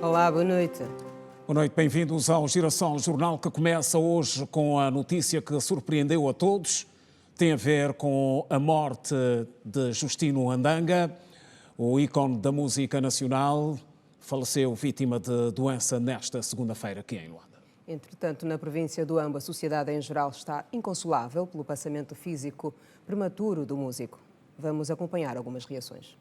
Olá, boa noite. Boa noite, bem-vindos ao Girassol Jornal, que começa hoje com a notícia que surpreendeu a todos. Tem a ver com a morte de Justino Ndanga, o ícone da música nacional. Faleceu vítima de doença nesta segunda-feira aqui em Luanda. Entretanto, na província do Ambo, a sociedade em geral está inconsolável pelo passamento físico prematuro do músico. Vamos acompanhar algumas reações.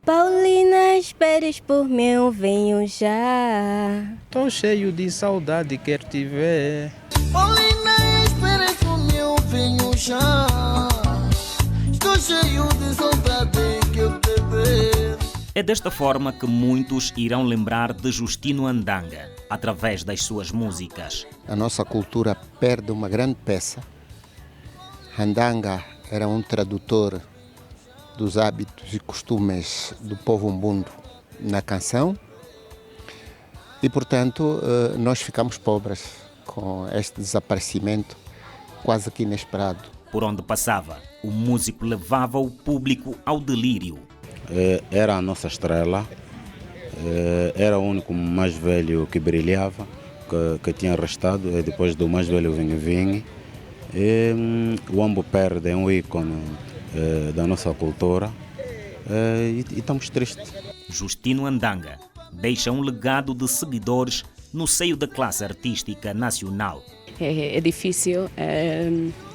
Paulina, esperes por mim, eu venho já. Tô cheio de saudade, quero te ver. Paulina, esperes por mim, eu venho já. Estou cheio de saudade, quero te ver. É desta forma que muitos irão lembrar de Justino Ndanga, através das suas músicas. A nossa cultura perde uma grande peça. Ndanga era um tradutor dos hábitos e costumes do povo umbundo na canção e, portanto, nós ficamos pobres com este desaparecimento quase que inesperado. Por onde passava, o músico levava o público ao delírio. Era a nossa estrela, era o único mais velho que brilhava, que tinha restado, depois do mais velho vinho. O Ambo perde um ícone da nossa cultura e estamos tristes. Justino Ndanga deixa um legado de seguidores no seio da classe artística nacional. É difícil,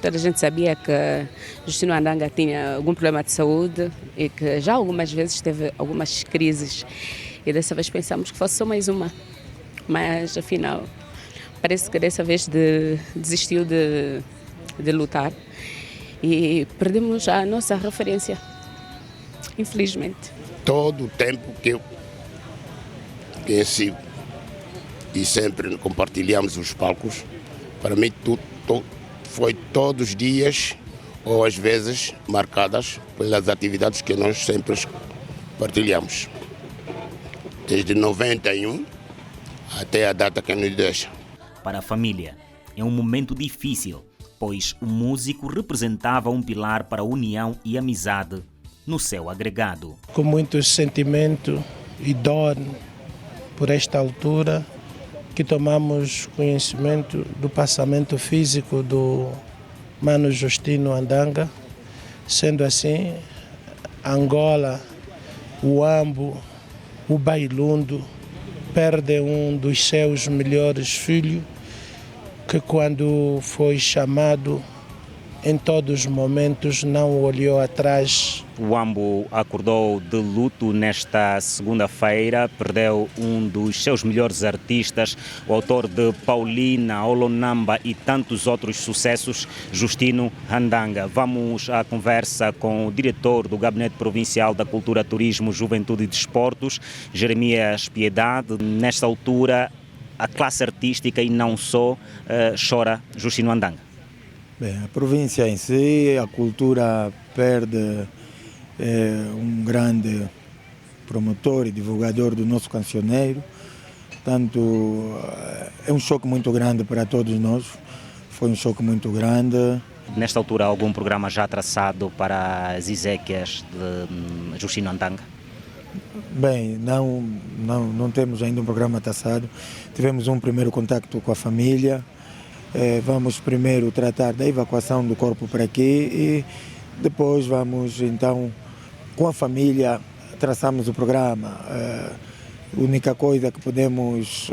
toda a gente sabia que Justino Ndanga tinha algum problema de saúde e que já algumas vezes teve algumas crises e dessa vez pensamos que fosse só mais uma, mas afinal parece que dessa vez desistiu de lutar. E perdemos a nossa referência, infelizmente. Todo o tempo que eu conheci e sempre compartilhamos os palcos, para mim foi todos os dias ou às vezes marcadas pelas atividades que nós sempre partilhamos. Desde 91 até a data que nos deixa. Para a família, é um momento difícil, pois o músico representava um pilar para a união e amizade no seu agregado. Com muito sentimento e dor por esta altura que tomamos conhecimento do passamento físico do Mano Justino Ndanga. Sendo assim, Angola, o Ambo, o Bailundo perde um dos seus melhores filhos, que quando foi chamado, em todos os momentos não olhou atrás. O Ambo acordou de luto nesta segunda-feira, perdeu um dos seus melhores artistas, o autor de Paulina, Olonamba e tantos outros sucessos, Justino Ndanga. Vamos à conversa com o diretor do Gabinete Provincial da Cultura, Turismo, Juventude e Desportos, Jeremias Piedade. Nesta altura, a classe artística e não só chora Justino Ndanga. Bem, a província em si, a cultura perde um grande promotor e divulgador do nosso cancioneiro. Portanto, é um choque muito grande para todos nós. Foi um choque muito grande. Nesta altura, algum programa já traçado para as exéquias de Justino Ndanga? Bem, não temos ainda um programa traçado. Tivemos um primeiro contacto com a família. Vamos primeiro tratar da evacuação do corpo para aqui e depois vamos então com a família traçamos o programa. A única coisa que podemos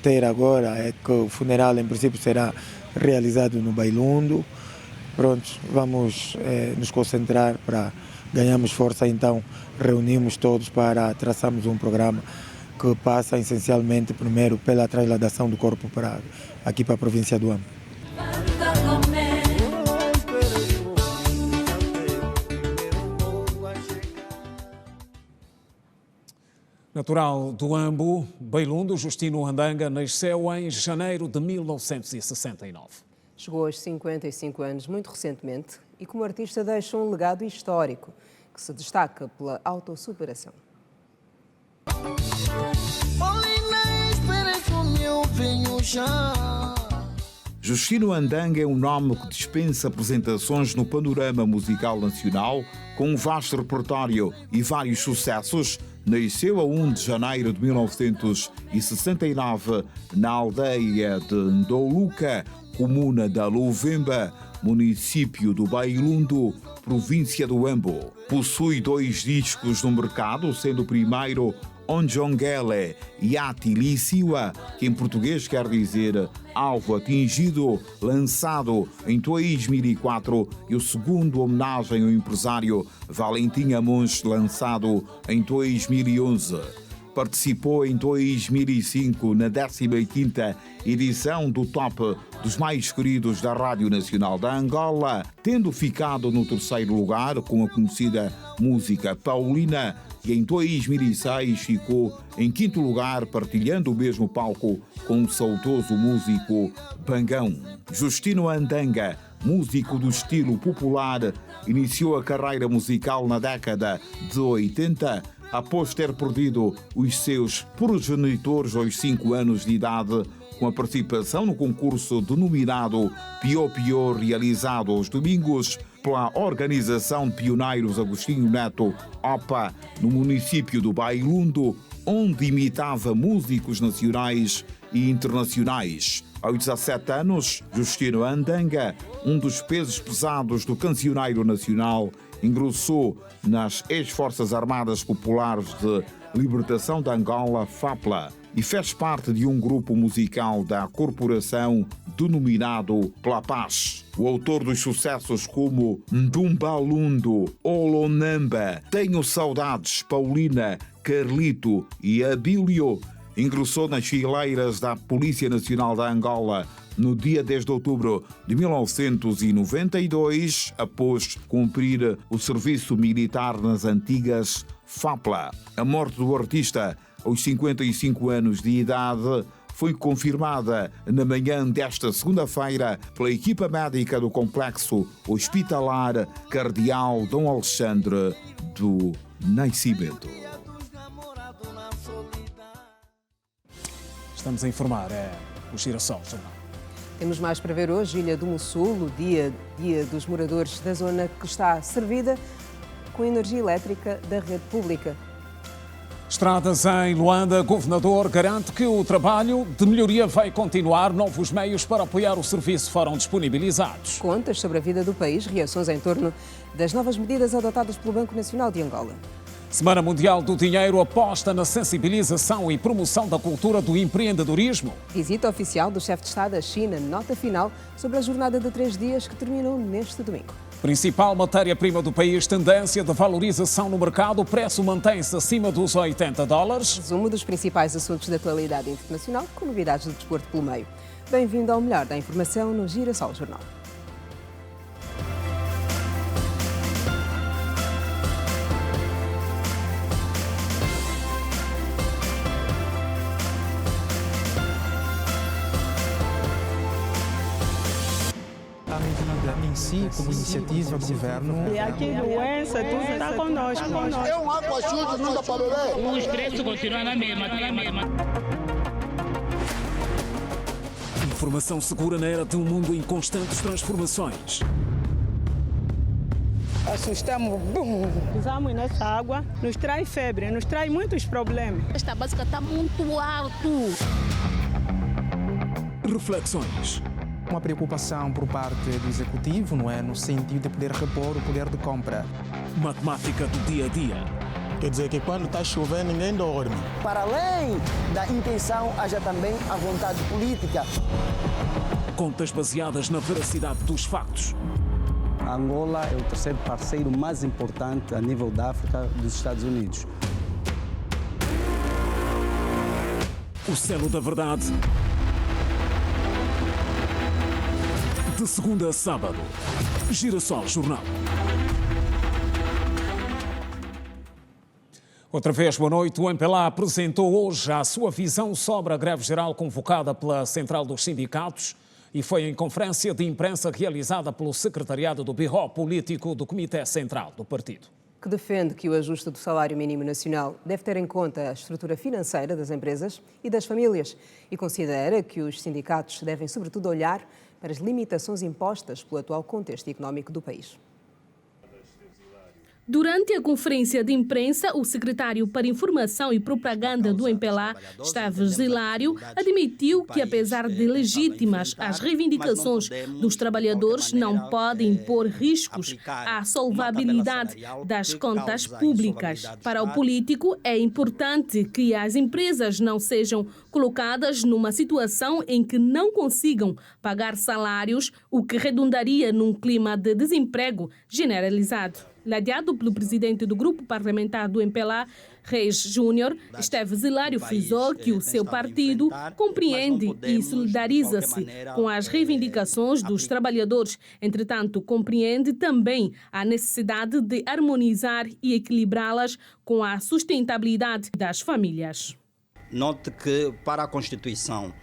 ter agora é que o funeral em princípio será realizado no Bailundo. Pronto, vamos nos concentrar para ganharmos força, então reunimos todos para traçarmos um programa que passa essencialmente primeiro pela trasladação do corpo aqui para a província do Ambo. Natural do Ambo, Bailundo, Justino Ndanga nasceu em janeiro de 1969. Chegou aos 55 anos muito recentemente e como artista deixa um legado histórico que se destaca pela autossuperação. Justino Ndanga é um nome que dispensa apresentações no panorama musical nacional, com um vasto repertório e vários sucessos, nasceu a 1 de janeiro de 1969 na aldeia de Ndoluca, comuna da Luvemba, município do Bailundo, província do Embo. Possui 2 discos no mercado, sendo o primeiro Onjongele Yati Lisiwa, que em português quer dizer Alvo Atingido, lançado em 2004, e o segundo, homenagem ao empresário Valentim Amons, lançado em 2011. Participou em 2005 na 15ª edição do Top dos Mais Queridos da Rádio Nacional da Angola, tendo ficado no 3º lugar com a conhecida música Paulina, e em 2006 ficou em 5º lugar, partilhando o mesmo palco com o saudoso músico Bangão. Justino Andanga, músico do estilo popular, iniciou a carreira musical na década de 80, após ter perdido os seus progenitores aos 5 anos de idade, com a participação no concurso denominado Pior Pior, realizado aos domingos pela Organização de Pioneiros Agostinho Neto, OPA, no município do Bailundo, onde imitava músicos nacionais e internacionais. Aos 17 anos, Justino Andanga, um dos pesos pesados do cancioneiro nacional, ingressou nas ex-Forças Armadas Populares de Libertação de Angola, FAPLA, e fez parte de um grupo musical da corporação denominado Pela Paz. O autor dos sucessos como Ndumbalundo, Olonamba, Tenho Saudades, Paulina, Carlito e Abílio, ingressou nas fileiras da Polícia Nacional da Angola no dia 10 de outubro de 1992, após cumprir o serviço militar nas antigas FAPLA. A morte do artista, aos 55 anos de idade, foi confirmada na manhã desta segunda-feira pela equipa médica do Complexo Hospitalar Cardeal Dom Alexandre do Nascimento. Estamos a informar, o Girassol Jornal. Temos mais para ver hoje. Ilha do Mossul, o dia dos moradores da zona, que está servida com energia elétrica da rede pública. Estradas em Luanda, governador garante que o trabalho de melhoria vai continuar. Novos meios para apoiar o serviço foram disponibilizados. Contas sobre a vida do país, reações em torno das novas medidas adotadas pelo Banco Nacional de Angola. Semana Mundial do Dinheiro aposta na sensibilização e promoção da cultura do empreendedorismo. Visita oficial do chefe de Estado à China, nota final sobre a jornada de 3 dias que terminou neste domingo. Principal matéria-prima do país, tendência de valorização no mercado, o preço mantém-se acima dos $80. Resumo dos principais assuntos da atualidade internacional, com novidades do desporto pelo meio. Bem-vindo ao melhor da informação no Girassol Jornal. Em si, como iniciativa do governo. E aqui doença, tudo está conosco. É um água suja, não dá para beber. Os preços continuam na mesma. Informação segura na era de um mundo em constantes transformações. Assustamos, pisamos nessa água, nos traz febre, nos traz muitos problemas. Esta básica está muito alto. Reflexões. Uma preocupação por parte do executivo, não é, no sentido de poder repor o poder de compra. Matemática do dia a dia. Quer dizer que quando está chovendo ninguém dorme. Para além da intenção, haja também a vontade política. Contas baseadas na veracidade dos factos. A Angola é o 3º parceiro mais importante a nível da África dos Estados Unidos. O selo da verdade. De segunda a sábado, Girassol Jornal. Outra vez, boa noite. O MPLA apresentou hoje a sua visão sobre a greve geral convocada pela Central dos Sindicatos e foi em conferência de imprensa realizada pelo secretariado do Birro Político do Comitê Central do Partido. Que defende que o ajuste do salário mínimo nacional deve ter em conta a estrutura financeira das empresas e das famílias e considera que os sindicatos devem, sobretudo, olhar para as limitações impostas pelo atual contexto económico do país. Durante a conferência de imprensa, o secretário para Informação e Propaganda do MPLA, Esteves Hilário, admitiu que, apesar de legítimas, as reivindicações dos trabalhadores não podem pôr riscos à solvabilidade das contas públicas. Para o político, é importante que as empresas não sejam colocadas numa situação em que não consigam pagar salários, o que redundaria num clima de desemprego generalizado. Ladeado pelo presidente do grupo parlamentar do MPLA, Reis Júnior, Esteves Hilário frisou que o seu partido compreende e solidariza-se com as reivindicações dos trabalhadores. Entretanto, compreende também a necessidade de harmonizar e equilibrá-las com a sustentabilidade das famílias. Note que, para a constituição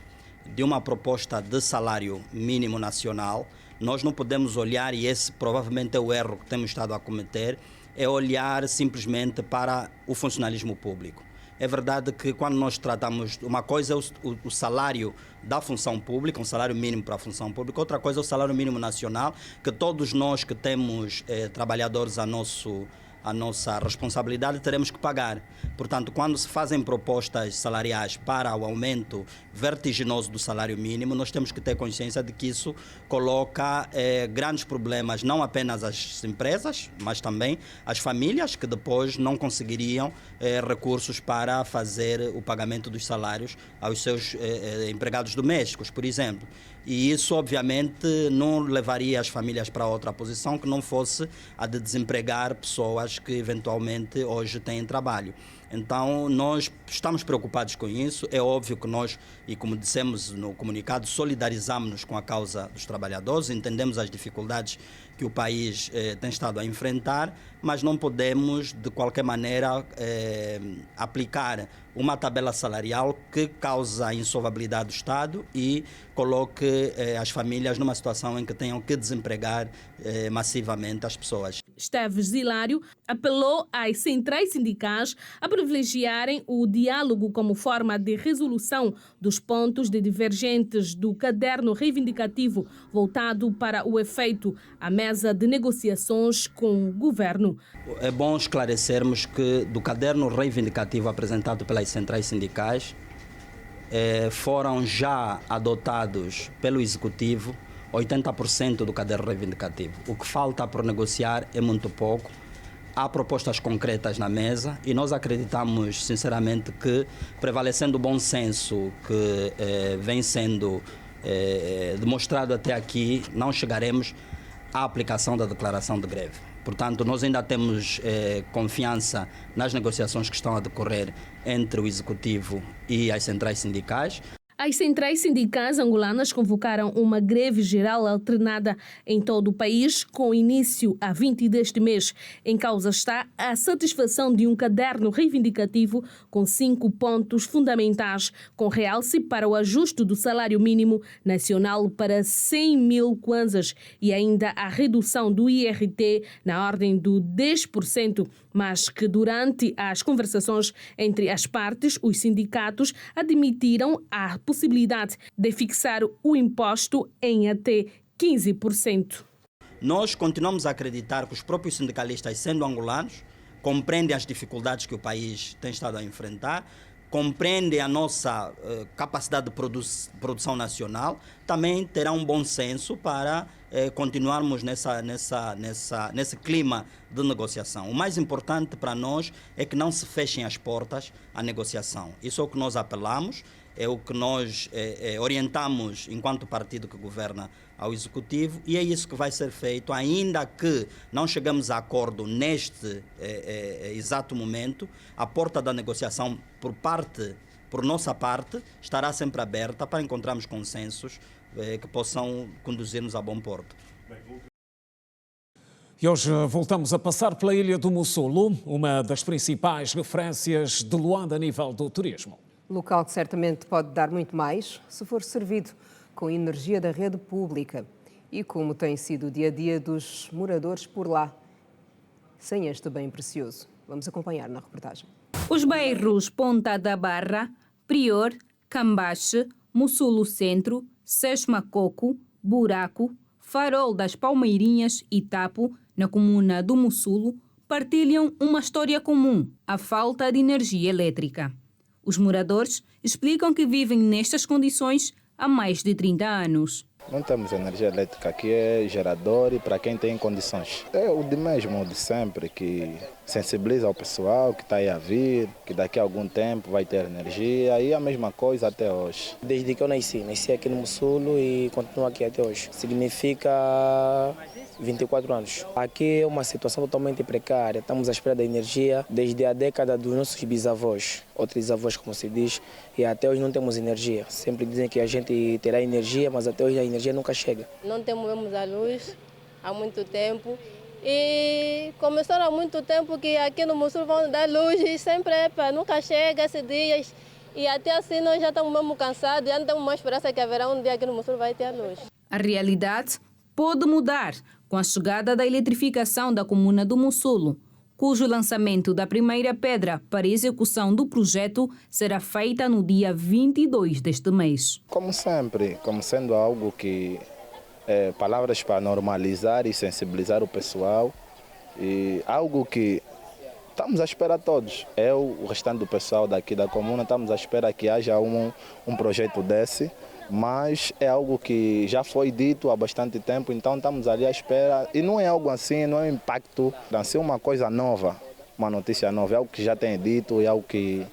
de uma proposta de salário mínimo nacional, nós não podemos olhar, e esse provavelmente é o erro que temos estado a cometer, é olhar simplesmente para o funcionalismo público. É verdade que quando nós tratamos, uma coisa é o salário da função pública, um salário mínimo para a função pública, outra coisa é o salário mínimo nacional, que todos nós que temos trabalhadores a nossa responsabilidade teremos que pagar. Portanto, quando se fazem propostas salariais para o aumento vertiginoso do salário mínimo, nós temos que ter consciência de que isso coloca grandes problemas, não apenas às empresas, mas também às famílias que depois não conseguiriam recursos para fazer o pagamento dos salários aos seus empregados domésticos, por exemplo. E isso, obviamente, não levaria as famílias para outra posição que não fosse a de desempregar pessoas que, eventualmente, hoje têm trabalho. Então, nós estamos preocupados com isso. É óbvio que nós, e como dissemos no comunicado, solidarizamos-nos com a causa dos trabalhadores, entendemos as dificuldades que o país tem estado a enfrentar, mas não podemos, de qualquer maneira, aplicar uma tabela salarial que causa a insolvabilidade do Estado e coloque as famílias numa situação em que tenham que desempregar massivamente as pessoas. Esteves Hilário apelou às centrais sindicais a privilegiarem o diálogo como forma de resolução dos pontos de divergentes do caderno reivindicativo voltado para o efeito à mesa de negociações com o governo. É bom esclarecermos que do caderno reivindicativo apresentado pelas centrais sindicais foram já adotados pelo Executivo 80% do caderno reivindicativo. O que falta por negociar é muito pouco. Há propostas concretas na mesa e nós acreditamos, sinceramente, que, prevalecendo o bom senso que vem sendo demonstrado até aqui, não chegaremos à aplicação da declaração de greve. Portanto, nós ainda temos confiança nas negociações que estão a decorrer entre o Executivo e as centrais sindicais. As centrais sindicais angolanas convocaram uma greve geral alternada em todo o país, com início a 20 deste mês. Em causa está a satisfação de um caderno reivindicativo com 5 pontos fundamentais, com realce para o ajuste do salário mínimo nacional para 100 mil kwanzas e ainda a redução do IRT na ordem do 10%, mas que durante as conversações entre as partes, os sindicatos admitiram a possibilidade de fixar o imposto em até 15%. Nós continuamos a acreditar que os próprios sindicalistas, sendo angolanos, compreendem as dificuldades que o país tem estado a enfrentar, compreendem a nossa capacidade de produção nacional, também terão um bom senso para continuarmos nesse clima de negociação. O mais importante para nós é que não se fechem as portas à negociação. Isso é o que nós apelamos, é o que nós orientamos enquanto partido que governa ao Executivo e é isso que vai ser feito, ainda que não chegamos a acordo neste exato momento. A porta da negociação por nossa parte, estará sempre aberta para encontrarmos consensos que possam conduzir-nos a bom porto. E hoje voltamos a passar pela ilha do Mussulo, uma das principais referências de Luanda a nível do turismo. Local que certamente pode dar muito mais se for servido com energia da rede pública e como tem sido o dia-a-dia dos moradores por lá, sem este bem precioso. Vamos acompanhar na reportagem. Os bairros Ponta da Barra, Prior, Cambache, Mussulo Centro, Sesmacoco, Buraco, Farol das Palmeirinhas e Tapo, na comuna do Mussulo, partilham uma história comum, a falta de energia elétrica. Os moradores explicam que vivem nestas condições há mais de 30 anos. Não temos energia elétrica, aqui é gerador e para quem tem condições. É o de mesmo, o de sempre, que sensibiliza o pessoal que está aí a vir, que daqui a algum tempo vai ter energia, e a mesma coisa até hoje. Desde que eu nasci aqui no Mussulo e continuo aqui até hoje. Significa 24 anos. Aqui é uma situação totalmente precária, estamos à espera da energia desde a década dos nossos bisavós, ou trisavós como se diz, e até hoje não temos energia. Sempre dizem que a gente terá energia, mas até hoje a energia nunca chega. Não temos a luz há muito tempo e começaram há muito tempo que aqui no Mussulo vão dar luz e sempre nunca chega esses dias e até assim nós já estamos mesmo cansados, já não temos mais esperança que haverá um dia aqui no Mussulo vai ter luz. A realidade pode mudar com a chegada da eletrificação da comuna do Mussulo, cujo lançamento da primeira pedra para a execução do projeto será feita no dia 22 deste mês. Como sempre, como sendo algo que palavras para normalizar e sensibilizar o pessoal, e algo que estamos à espera todos. Eu, o restante do pessoal daqui da comuna, estamos à espera que haja um projeto desse, mas é algo que já foi dito há bastante tempo, então estamos ali à espera. E não é algo assim, não é um impacto, não é uma coisa nova, uma notícia nova, é algo que já tem dito, é algo que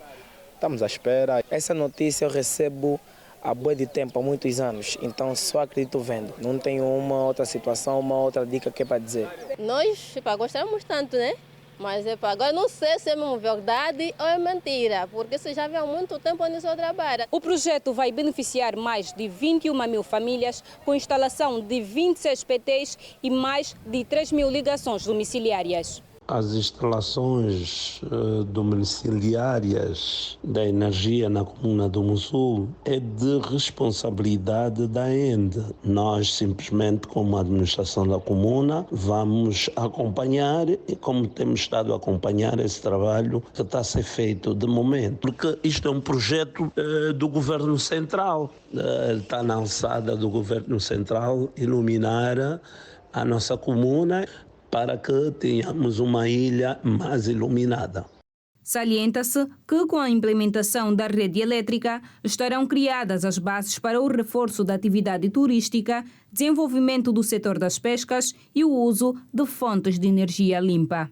estamos à espera. Essa notícia eu recebo há bué de tempo, há muitos anos, então só acredito vendo. Não tenho uma outra situação, uma outra dica que é para dizer. Nós gostamos tanto, né? Mas agora não sei se é mesmo verdade ou é mentira, porque isso já vem há muito tempo onde só trabalha. O projeto vai beneficiar mais de 21 mil famílias com instalação de 26 PTs e mais de 3 mil ligações domiciliárias. As instalações domiciliárias da energia na comuna do Mussulo é de responsabilidade da ENDE. Nós, simplesmente, como administração da comuna, vamos acompanhar e como temos estado a acompanhar esse trabalho que está a ser feito de momento. Porque isto é um projeto do Governo Central. Está na alçada do Governo Central iluminar a nossa comuna para que tenhamos uma ilha mais iluminada. Salienta-se que, com a implementação da rede elétrica, estarão criadas as bases para o reforço da atividade turística, desenvolvimento do setor das pescas e o uso de fontes de energia limpa.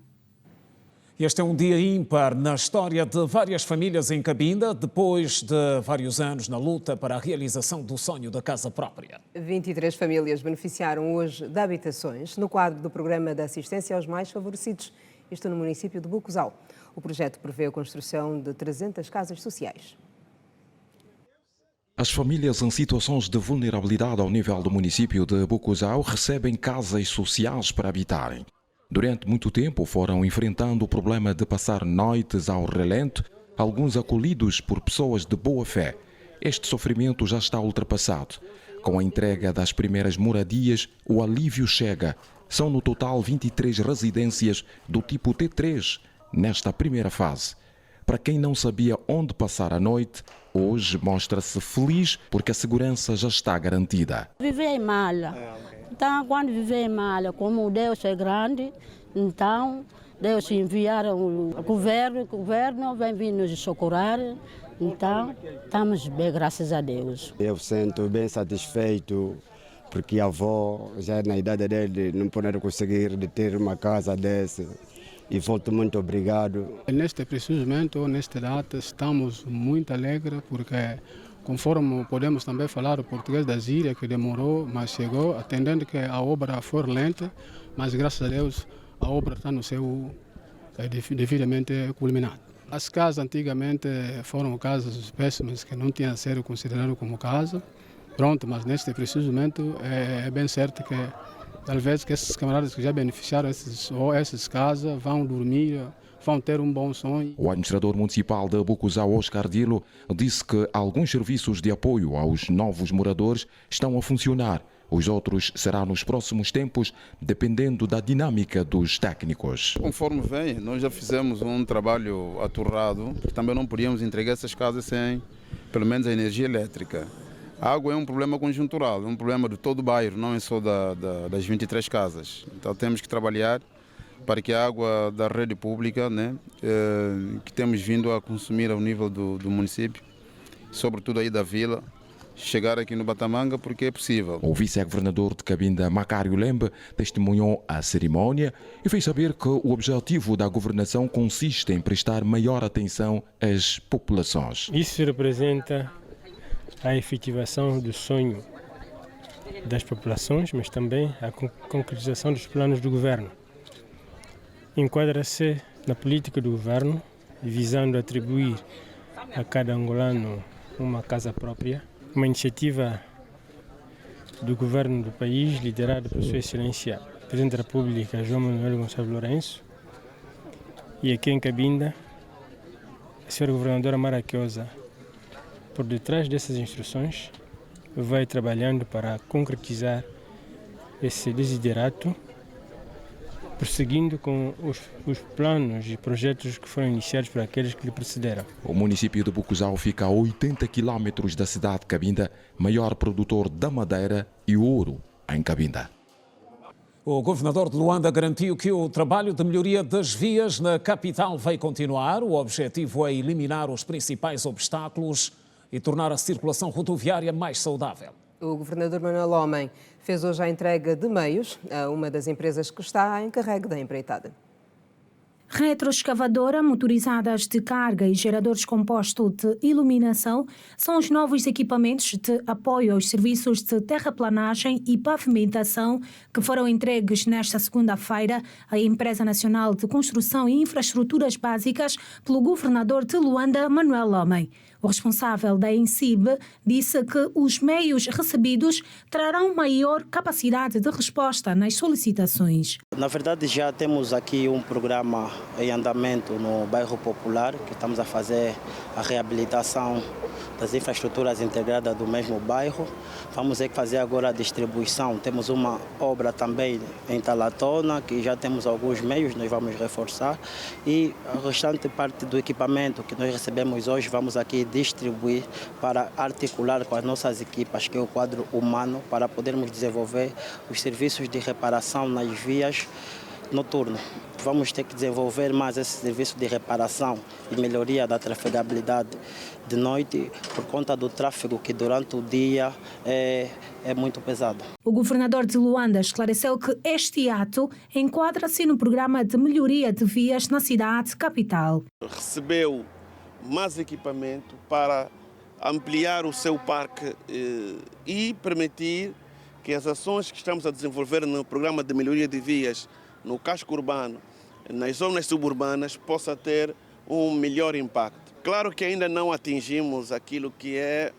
Este é um dia ímpar na história de várias famílias em Cabinda, depois de vários anos na luta para a realização do sonho da casa própria. 23 famílias beneficiaram hoje de habitações no quadro do Programa de Assistência aos Mais Favorecidos, isto no município de Bucuzal. O projeto prevê a construção de 300 casas sociais. As famílias em situações de vulnerabilidade ao nível do município de Bucuzal recebem casas sociais para habitarem. Durante muito tempo foram enfrentando o problema de passar noites ao relento, alguns acolhidos por pessoas de boa fé. Este sofrimento já está ultrapassado. Com a entrega das primeiras moradias, o alívio chega. São no total 23 residências do tipo T3 nesta primeira fase. Para quem não sabia onde passar a noite, hoje mostra-se feliz porque a segurança já está garantida. Viver mal. Então, quando viver mal, como Deus é grande, então Deus enviar o governo vem vir nos socorrer. Então, estamos bem, graças a Deus. Eu sinto bem satisfeito porque a avó, já na idade dele, não poder conseguir ter uma casa dessa. E volto muito obrigado. Neste preciso momento, nesta data, estamos muito alegres porque, conforme podemos também falar o português da Síria, que demorou, mas chegou, atendendo que a obra for lenta, mas graças a Deus a obra está no seu devidamente culminada. As casas antigamente foram casas péssimas que não tinham sido consideradas como casa. Pronto, mas neste preciso momento é bem certo que talvez que esses camaradas que já beneficiaram essas casas vão dormir, vão ter um bom sonho. O administrador municipal de Bucuzal, Oscar Dilo, disse que alguns serviços de apoio aos novos moradores estão a funcionar. Os outros serão nos próximos tempos, dependendo da dinâmica dos técnicos. Conforme vem, nós já fizemos um trabalho aturrado, porque também não podíamos entregar essas casas sem, pelo menos, a energia elétrica. A água é um problema conjuntural, é um problema de todo o bairro, não é só das 23 casas. Então temos que trabalhar para que a água da rede pública, né, que temos vindo a consumir ao nível do município, sobretudo aí da vila, chegar aqui no Batamanga, porque é possível. O vice-governador de Cabinda, Macário Lembe, testemunhou a cerimónia e fez saber que o objetivo da governação consiste em prestar maior atenção às populações. Isso representa a efetivação do sonho das populações, mas também a concretização dos planos do governo. Enquadra-se na política do governo, visando atribuir a cada angolano uma casa própria, uma iniciativa do governo do país, liderada por Sua Excelência, Presidente da República, João Manuel Gonçalves Lourenço, e aqui em Cabinda, a senhora governadora Maraquiosa, por detrás dessas instruções, vai trabalhando para concretizar esse desiderato, prosseguindo com os planos e projetos que foram iniciados por aqueles que lhe precederam. O município de Bucuzau fica a 80 quilômetros da cidade de Cabinda, maior produtor da madeira e ouro em Cabinda. O governador de Luanda garantiu que o trabalho de melhoria das vias na capital vai continuar. O objetivo é eliminar os principais obstáculos e tornar a circulação rodoviária mais saudável. O governador Manuel Homem fez hoje a entrega de meios a uma das empresas que está a encarregue da empreitada. Retroescavadora, motorizadas de carga e geradores compostos de iluminação são os novos equipamentos de apoio aos serviços de terraplanagem e pavimentação que foram entregues nesta segunda-feira à Empresa Nacional de Construção e Infraestruturas Básicas pelo governador de Luanda, Manuel Homem. O responsável da ENSIB disse que os meios recebidos trarão maior capacidade de resposta nas solicitações. Na verdade, já temos aqui um programa em andamento no bairro Popular, que estamos a fazer a reabilitação das infraestruturas integradas do mesmo bairro. Vamos fazer agora a distribuição. Temos uma obra também em Talatona, que já temos alguns meios, nós vamos reforçar. E a restante parte do equipamento que nós recebemos hoje, vamos aqui distribuir para articular com as nossas equipas, que é o quadro humano, para podermos desenvolver os serviços de reparação nas vias noturno. Vamos ter que desenvolver mais esse serviço de reparação e melhoria da trafegabilidade de noite por conta do tráfego que durante o dia é muito pesado. O governador de Luanda esclareceu que este ato enquadra-se no programa de melhoria de vias na cidade capital. Recebeu mais equipamento para ampliar o seu parque e permitir que as ações que estamos a desenvolver no programa de melhoria de vias no casco urbano, nas zonas suburbanas, possa ter um melhor impacto. Claro que ainda não atingimos aquilo que é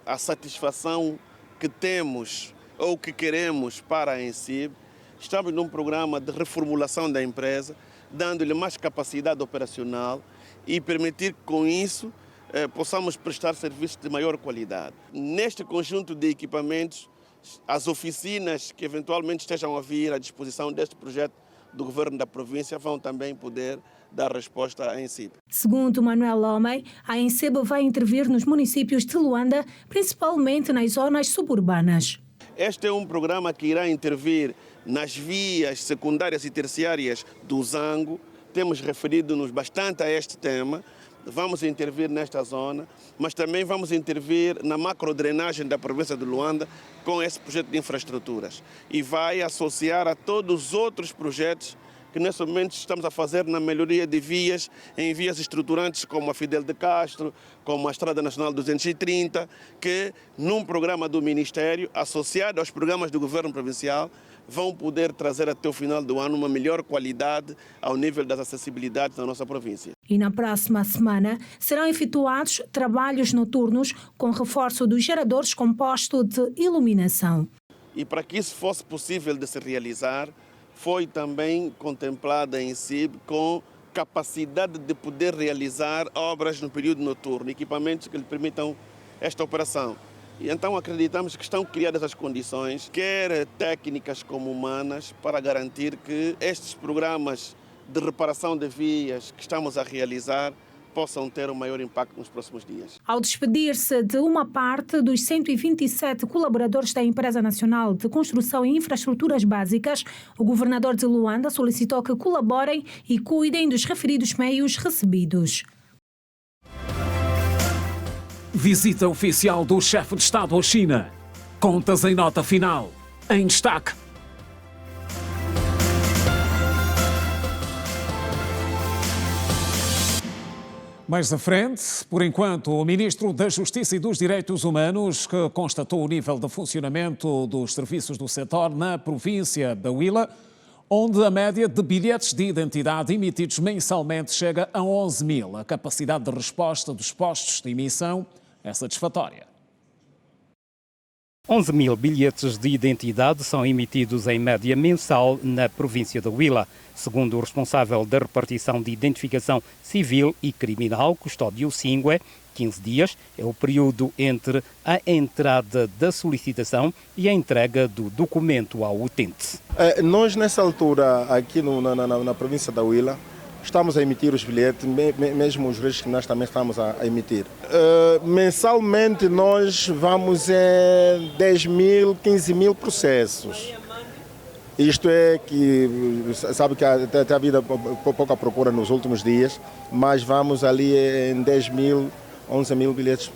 a satisfação que temos ou que queremos para a ENSIB. Estamos num programa de reformulação da empresa, dando-lhe mais capacidade operacional e permitir que com isso possamos prestar serviços de maior qualidade. Neste conjunto de equipamentos, as oficinas que eventualmente estejam a vir à disposição deste projeto do governo da província vão também poder dar resposta à ENSIB. Segundo Manuel Homem, a ENSIB vai intervir nos municípios de Luanda, principalmente nas zonas suburbanas. Este é um programa que irá intervir nas vias secundárias e terciárias do Zango. Temos referido-nos bastante a este tema. Vamos intervir nesta zona, mas também vamos intervir na macrodrenagem da província de Luanda com esse projeto de infraestruturas. E vai associar a todos os outros projetos que nesse momento estamos a fazer na melhoria de vias, em vias estruturantes como a Fidel de Castro, como a Estrada Nacional 230, que num programa do Ministério, associado aos programas do Governo Provincial, vão poder trazer até o final do ano uma melhor qualidade ao nível das acessibilidades na nossa província. E na próxima semana serão efetuados trabalhos noturnos com reforço dos geradores compostos de iluminação. E para que isso fosse possível de se realizar, foi também contemplada a ENSIB com capacidade de poder realizar obras no período noturno, equipamentos que lhe permitam esta operação. E então acreditamos que estão criadas as condições, quer técnicas como humanas, para garantir que estes programas de reparação de vias que estamos a realizar possam ter um maior impacto nos próximos dias. Ao despedir-se de uma parte dos 127 colaboradores da Empresa Nacional de Construção e Infraestruturas Básicas, o governador de Luanda solicitou que colaborem e cuidem dos referidos meios recebidos. Visita oficial do chefe de Estado à China. Contas em nota final. Em destaque. Mais à frente, por enquanto, o Ministro da Justiça e dos Direitos Humanos, que constatou o nível de funcionamento dos serviços do setor na província da Huila, onde a média de bilhetes de identidade emitidos mensalmente chega a 11 mil. A capacidade de resposta dos postos de emissão é satisfatória. 11 mil bilhetes de identidade são emitidos em média mensal na província da Huila. Segundo o responsável da repartição de identificação civil e criminal, Custódio Singue, 15 dias é o período entre a entrada da solicitação e a entrega do documento ao utente. Nós, nessa altura, aqui na província da Huila, estamos a emitir os bilhetes, mesmo os registros que nós também estamos a emitir. Mensalmente nós vamos em 10 mil, 15 mil processos. Isto é que, sabe que até a vida pouca procura nos últimos dias, mas vamos ali em 10 mil, 11 mil bilhetes,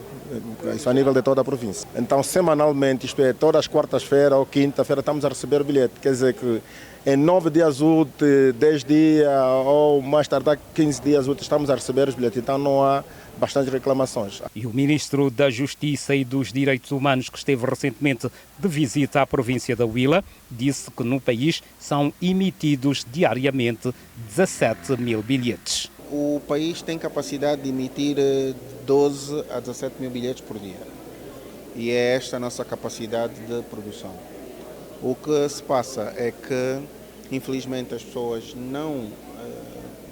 isso a nível de toda a província. Então, semanalmente, isto é, todas as quartas-feiras ou quinta-feira, estamos a receber bilhete. Quer dizer que em 9 dias úteis, 10 dias ou mais tardar 15 dias úteis, estamos a receber os bilhetes. Então, não há bastantes reclamações. E o Ministro da Justiça e dos Direitos Humanos, que esteve recentemente de visita à província da Huila, disse que no país são emitidos diariamente 17 mil bilhetes. O país tem capacidade de emitir 12 a 17 mil bilhetes por dia. E é esta a nossa capacidade de produção. O que se passa é que, infelizmente, as pessoas não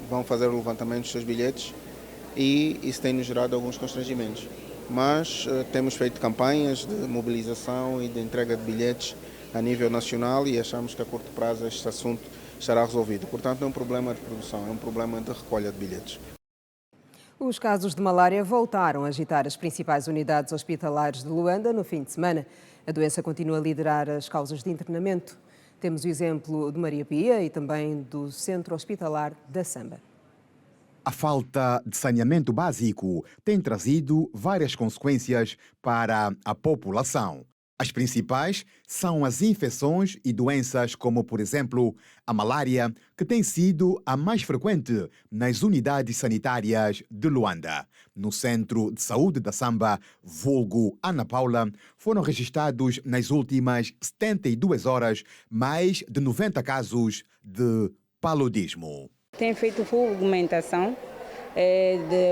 vão fazer o levantamento dos seus bilhetes e isso tem nos gerado alguns constrangimentos. Mas temos feito campanhas de mobilização e de entrega de bilhetes a nível nacional e achamos que a curto prazo este assunto estará resolvido. Portanto, não é um problema de produção, é um problema de recolha de bilhetes. Os casos de malária voltaram a agitar as principais unidades hospitalares de Luanda no fim de semana. A doença continua a liderar as causas de internamento. Temos o exemplo de Maria Pia e também do Centro Hospitalar da Samba. A falta de saneamento básico tem trazido várias consequências para a população. As principais são as infecções e doenças como, por exemplo, a malária, que tem sido a mais frequente nas unidades sanitárias de Luanda. No Centro de Saúde da Samba, vulgo Ana Paula, foram registrados nas últimas 72 horas mais de 90 casos de paludismo. Tem feito fulmentação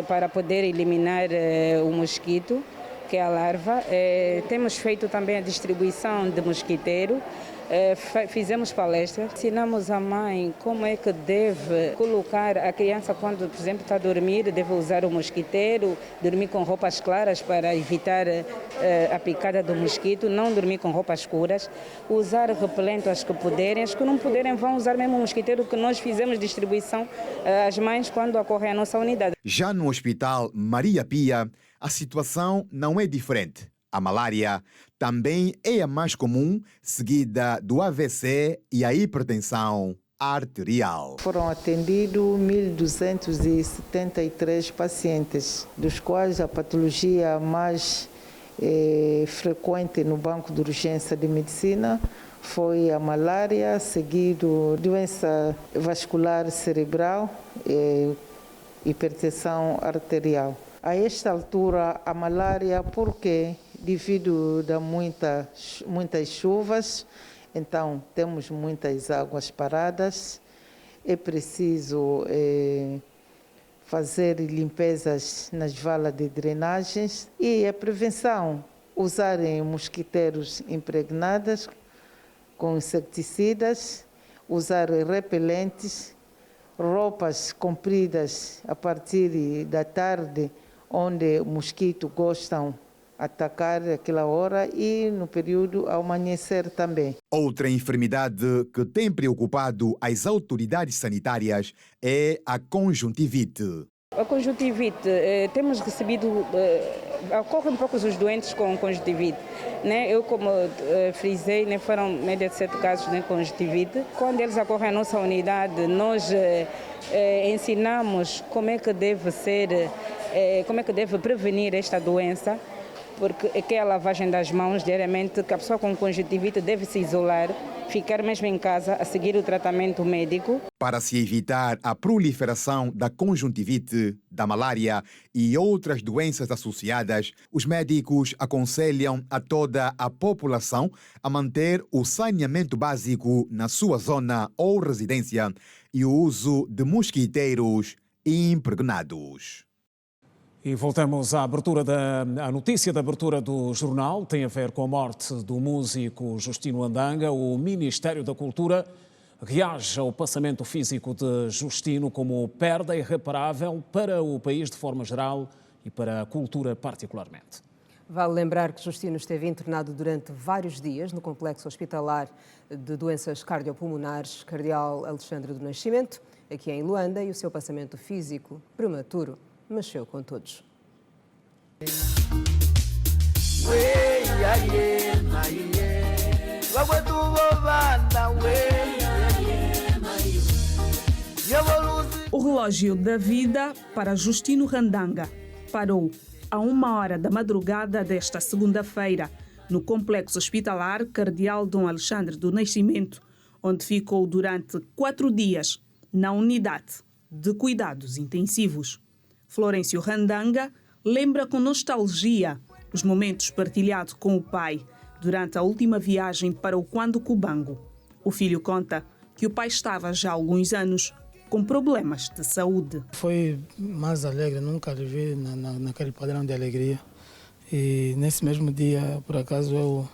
para poder eliminar o mosquito, que é a larva. Temos feito também a distribuição de mosquiteiro. Fizemos palestras, ensinamos a mãe como é que deve colocar a criança quando, por exemplo, está a dormir, deve usar o mosquiteiro, dormir com roupas claras para evitar a picada do mosquito, não dormir com roupas escuras, usar repelente as que puderem, as que não puderem vão usar mesmo o mosquiteiro que nós fizemos distribuição às mães quando ocorre a nossa unidade. Já no Hospital Maria Pia, a situação não é diferente. A malária também é a mais comum, seguida do AVC e a hipertensão arterial. Foram atendidos 1.273 pacientes, dos quais a patologia mais frequente no banco de urgência de medicina foi a malária, seguido doença vascular cerebral e hipertensão arterial. A esta altura, a malária, porque devido a muitas chuvas, então temos muitas águas paradas, é preciso fazer limpezas nas valas de drenagens e a prevenção, usarem mosquiteiros impregnados com inseticidas, usar repelentes, roupas compridas a partir da tarde, onde mosquitos gostam de atacar aquela hora e no período ao amanhecer também. Outra enfermidade que tem preocupado as autoridades sanitárias é a conjuntivite. A conjuntivite, temos recebido, ocorrem poucos os doentes com conjuntivite. Né? Eu, como frisei, né, foram média de 7 casos de conjuntivite. Quando eles ocorrem à nossa unidade, nós ensinamos como é que deve ser, como é que deve prevenir esta doença, porque é que a lavagem das mãos diariamente, que a pessoa com conjuntivite deve se isolar, ficar mesmo em casa a seguir o tratamento médico. Para se evitar a proliferação da conjuntivite, da malária e outras doenças associadas, os médicos aconselham a toda a população a manter o saneamento básico na sua zona ou residência e o uso de mosquiteiros impregnados. E voltamos à notícia da abertura do jornal. Tem a ver com a morte do músico Justino Andanga. O Ministério da Cultura reage ao passamento físico de Justino como perda irreparável para o país de forma geral e para a cultura particularmente. Vale lembrar que Justino esteve internado durante vários dias no complexo hospitalar de doenças cardiopulmonares Cardeal Alexandre do Nascimento, aqui em Luanda, e o seu passamento físico prematuro mexeu com todos. O relógio da vida para Justino Andanga parou a 1h da madrugada desta segunda-feira no complexo hospitalar Cardeal Dom Alexandre do Nascimento, onde ficou durante 4 dias na unidade de cuidados intensivos. Florencio Andanga lembra com nostalgia os momentos partilhados com o pai durante a última viagem para o Cuando Cubango. O filho conta que o pai estava já há alguns anos com problemas de saúde. Foi mais alegre, nunca lhe vi naquele padrão de alegria. E nesse mesmo dia, por acaso, eu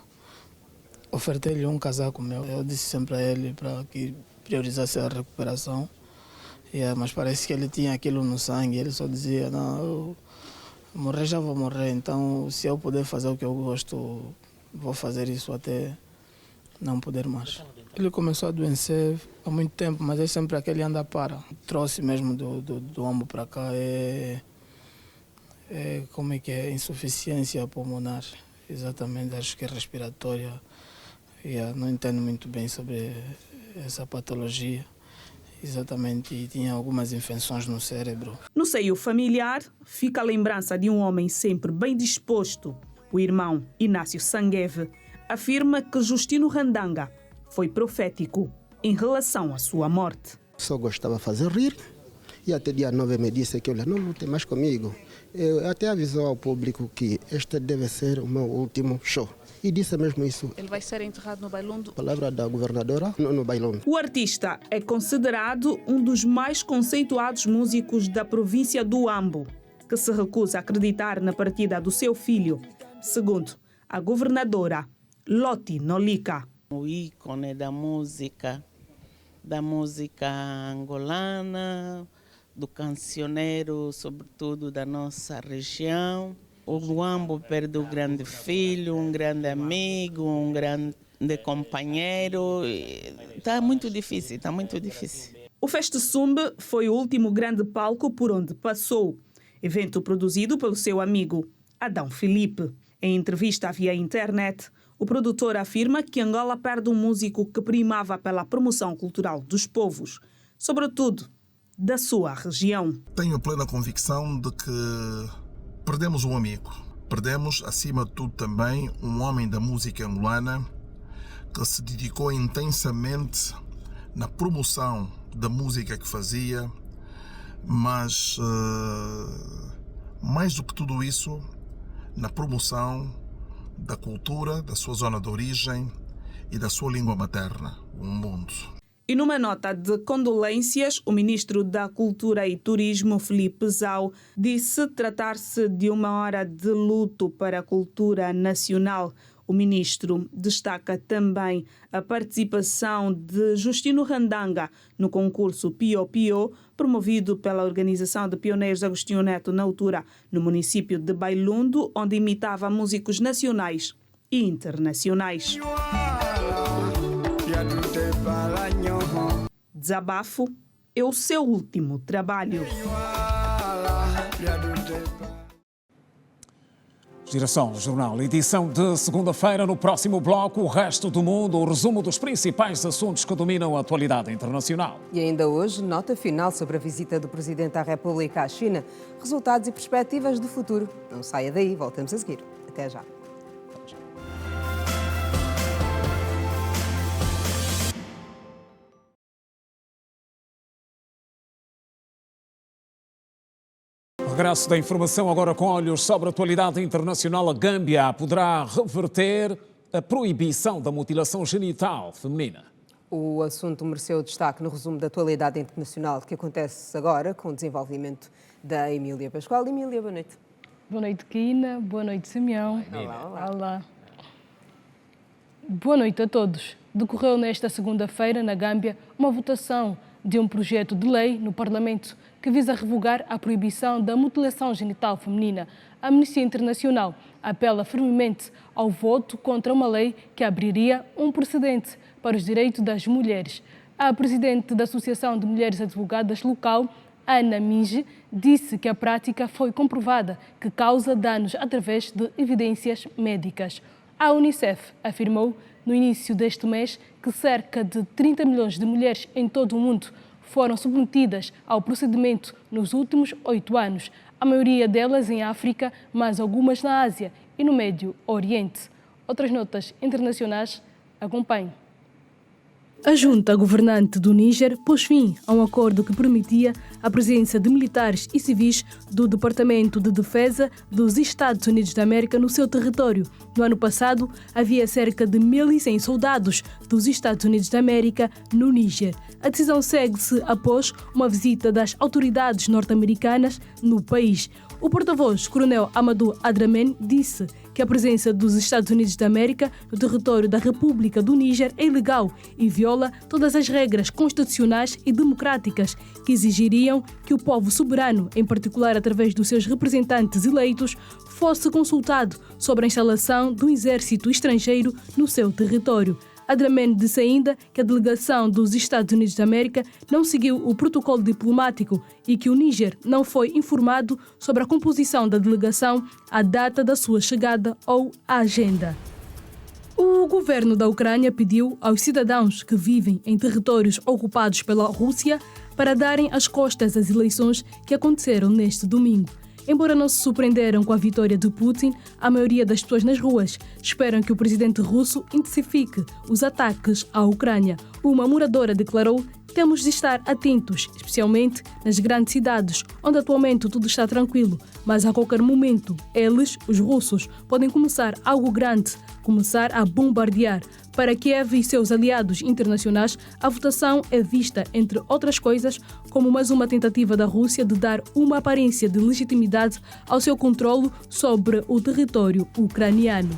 ofertei-lhe um casaco meu. Eu disse sempre a ele para que priorizasse a recuperação. Mas parece que ele tinha aquilo no sangue, ele só dizia, não, eu morrer já vou morrer, então se eu puder fazer o que eu gosto, vou fazer isso até não poder mais. Ele começou a adoecer há muito tempo, mas é sempre aquele anda para. Trouxe mesmo do ombro para cá, como é que é, insuficiência pulmonar, exatamente, acho que é respiratória. Não entendo muito bem sobre essa patologia. Exatamente, e tinha algumas infecções no cérebro. No seio familiar, fica a lembrança de um homem sempre bem disposto. O irmão Inácio Sangueve afirma que Justino Andanga foi profético em relação à sua morte. Só gostava de fazer rir e até dia 9 me disse que olha, não lute mais comigo. Eu até avisou ao público que este deve ser o meu último show. E disse mesmo isso. Ele vai ser enterrado no Bailundo? Palavra da governadora, no Bailundo. O artista é considerado um dos mais conceituados músicos da província do Ambo, que se recusa a acreditar na partida do seu filho, segundo a governadora Loti Nolika. O ícone da música angolana, do cancioneiro, sobretudo da nossa região. O Luambo perdeu um grande filho, um grande amigo, um grande companheiro. Está muito difícil, está muito difícil. O Feste Sumbe foi o último grande palco por onde passou. Evento produzido pelo seu amigo Adão Filipe. Em entrevista via internet, o produtor afirma que Angola perde um músico que primava pela promoção cultural dos povos, sobretudo da sua região. Tenho plena convicção de que perdemos um amigo. Perdemos, acima de tudo, também um homem da música angolana que se dedicou intensamente na promoção da música que fazia, mas mais do que tudo isso, na promoção da cultura, da sua zona de origem e da sua língua materna, o mundo. E numa nota de condolências, o ministro da Cultura e Turismo, Filipe Zau, disse tratar-se de uma hora de luto para a cultura nacional. O ministro destaca também a participação de Justino Andanga no concurso Pio Pio, promovido pela Organização de Pioneiros Agostinho Neto, na altura no município de Bailundo, onde imitava músicos nacionais e internacionais. Desabafo é o seu último trabalho. Giração Jornal, edição de segunda-feira. No próximo bloco, o resto do mundo, o resumo dos principais assuntos que dominam a atualidade internacional. E ainda hoje, nota final sobre a visita do Presidente da República à China, resultados e perspectivas do futuro. Não saia daí, voltamos a seguir. Até já. Regresso da informação agora com olhos sobre a atualidade internacional. A Gâmbia poderá reverter a proibição da mutilação genital feminina. O assunto mereceu destaque no resumo da atualidade internacional que acontece agora com o desenvolvimento da Emília Pascoal. Emília, boa noite. Boa noite, Quina. Boa noite, Simeão. Olá, olá. Olá. Boa noite a todos. Decorreu nesta segunda-feira, na Gâmbia, uma votação de um projeto de lei no Parlamento que visa revogar a proibição da mutilação genital feminina. A Amnistia Internacional apela firmemente ao voto contra uma lei que abriria um precedente para os direitos das mulheres. A presidente da Associação de Mulheres Advogadas local, Ana Minge, disse que a prática foi comprovada que causa danos através de evidências médicas. A Unicef afirmou no início deste mês que cerca de 30 milhões de mulheres em todo o mundo foram submetidas ao procedimento nos últimos 8 anos, a maioria delas em África, mas algumas na Ásia e no Médio Oriente. Outras notas internacionais acompanhem. A junta governante do Níger pôs fim a um acordo que permitia a presença de militares e civis do Departamento de Defesa dos Estados Unidos da América no seu território. No ano passado, havia cerca de 1.100 soldados dos Estados Unidos da América no Níger. A decisão segue-se após uma visita das autoridades norte-americanas no país. O porta-voz, Coronel Amadou Adramen, disse que a presença dos Estados Unidos da América no território da República do Níger é ilegal e viola todas as regras constitucionais e democráticas que exigiriam que o povo soberano, em particular através dos seus representantes eleitos, fosse consultado sobre a instalação de um exército estrangeiro no seu território. Adramen disse ainda que a delegação dos Estados Unidos da América não seguiu o protocolo diplomático e que o Níger não foi informado sobre a composição da delegação, a data da sua chegada ou a agenda. O governo da Ucrânia pediu aos cidadãos que vivem em territórios ocupados pela Rússia para darem as costas às eleições que aconteceram neste domingo. Embora não se surpreenderam com a vitória de Putin, a maioria das pessoas nas ruas esperam que o presidente russo intensifique os ataques à Ucrânia. Uma moradora declarou: "Temos de estar atentos, especialmente nas grandes cidades, onde atualmente tudo está tranquilo, mas a qualquer momento eles, os russos, podem começar algo grande, começar a bombardear." Para Kiev e seus aliados internacionais, a votação é vista, entre outras coisas, como mais uma tentativa da Rússia de dar uma aparência de legitimidade ao seu controle sobre o território ucraniano.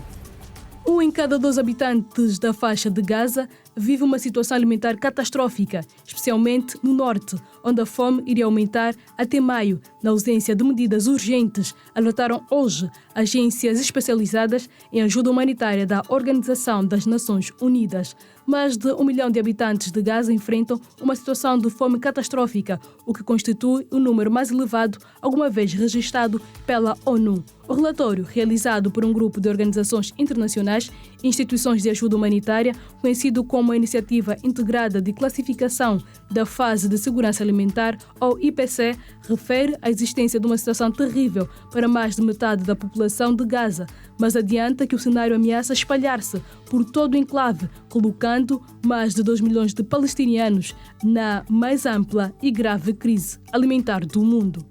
1 em cada 2 habitantes da faixa de Gaza vive uma situação alimentar catastrófica, especialmente no norte, onde a fome iria aumentar até maio, na ausência de medidas urgentes, alertaram hoje agências especializadas em ajuda humanitária da Organização das Nações Unidas. Mais de 1 milhão de habitantes de Gaza enfrentam uma situação de fome catastrófica, o que constitui o número mais elevado alguma vez registrado pela ONU. O relatório, realizado por um grupo de organizações internacionais e instituições de ajuda humanitária, conhecido como a Iniciativa Integrada de Classificação da Fase de Segurança Alimentar, ou IPC, refere à existência de uma situação terrível para mais de metade da população de Gaza, mas adianta que o cenário ameaça espalhar-se por todo o enclave, colocando mais de 2 milhões de palestinianos na mais ampla e grave crise alimentar do mundo.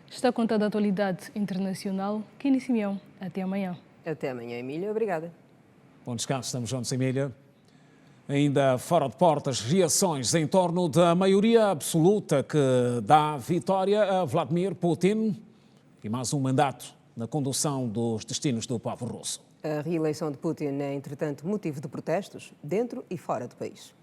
Está contada a atualidade internacional. Quini Simeão, até amanhã. Até amanhã, Emília. Obrigada. Bom descanso, estamos juntos, Emília. Ainda fora de portas, reações em torno da maioria absoluta que dá vitória a Vladimir Putin e mais um mandato na condução dos destinos do povo russo. A reeleição de Putin é, entretanto, motivo de protestos dentro e fora do país.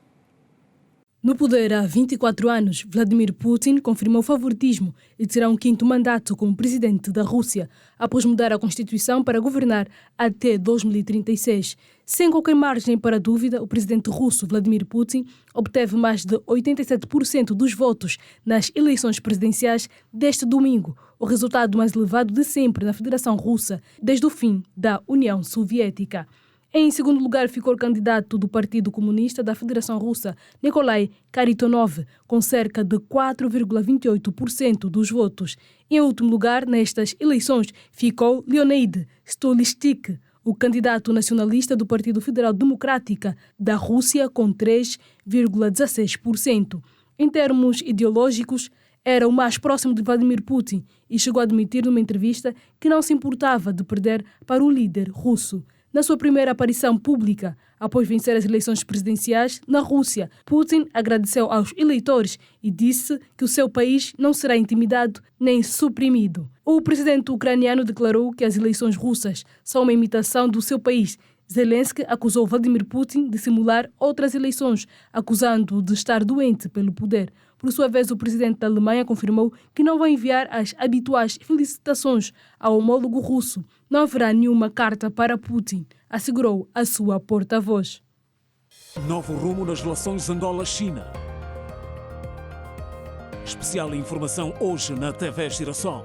No poder há 24 anos, Vladimir Putin confirmou o favoritismo e terá um 5º mandato como presidente da Rússia, após mudar a Constituição para governar até 2036. Sem qualquer margem para dúvida, o presidente russo Vladimir Putin obteve mais de 87% dos votos nas eleições presidenciais deste domingo, o resultado mais elevado de sempre na Federação Russa desde o fim da União Soviética. Em segundo lugar, ficou o candidato do Partido Comunista da Federação Russa, Nikolai Kharitonov, com cerca de 4,28% dos votos. Em último lugar, nestas eleições, ficou Leonid Stolishchik, o candidato nacionalista do Partido Federal Democrática da Rússia, com 3,16%. Em termos ideológicos, era o mais próximo de Vladimir Putin e chegou a admitir numa entrevista que não se importava de perder para o líder russo. Na sua primeira aparição pública, após vencer as eleições presidenciais na Rússia, Putin agradeceu aos eleitores e disse que o seu país não será intimidado nem suprimido. O presidente ucraniano declarou que as eleições russas são uma imitação do seu país. Zelensky acusou Vladimir Putin de simular outras eleições, acusando-o de estar doente pelo poder. Por sua vez, o presidente da Alemanha confirmou que não vai enviar as habituais felicitações ao homólogo russo. Não haverá nenhuma carta para Putin, assegurou a sua porta-voz. Novo rumo nas relações Angola-China. Especial informação hoje na TV Girassol.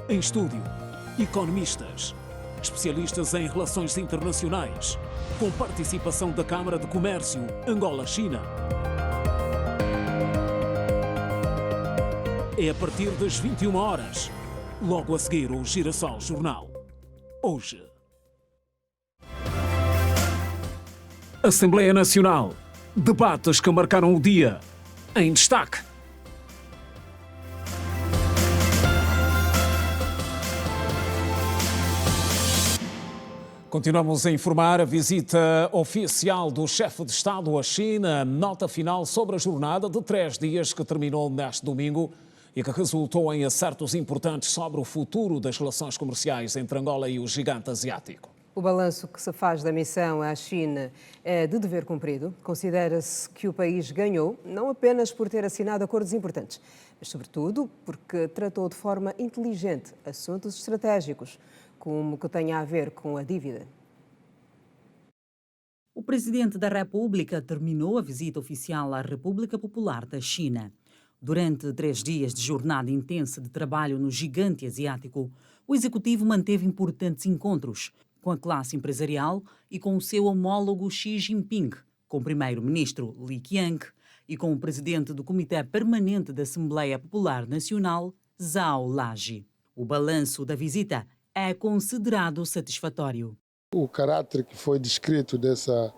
Em estúdio, economistas, especialistas em relações internacionais, com participação da Câmara de Comércio Angola-China. É a partir das 21 horas, logo a seguir o Girassol Jornal. Hoje. Assembleia Nacional. Debates que marcaram o dia. Em destaque. Continuamos a informar a visita oficial do chefe de Estado à China, nota final sobre a jornada de 3 dias que terminou neste domingo e que resultou em acertos importantes sobre o futuro das relações comerciais entre Angola e o gigante asiático. O balanço que se faz da missão à China é de dever cumprido. Considera-se que o país ganhou, não apenas por ter assinado acordos importantes, mas sobretudo porque tratou de forma inteligente assuntos estratégicos, como o que tenha a ver com a dívida. O presidente da República terminou a visita oficial à República Popular da China. Durante 3 dias de jornada intensa de trabalho no gigante asiático, o executivo manteve importantes encontros com a classe empresarial e com o seu homólogo Xi Jinping, com o primeiro-ministro Li Qiang e com o presidente do Comitê Permanente da Assembleia Popular Nacional, Zhao Laji. O balanço da visita é considerado satisfatório. O caráter que foi descrito dessa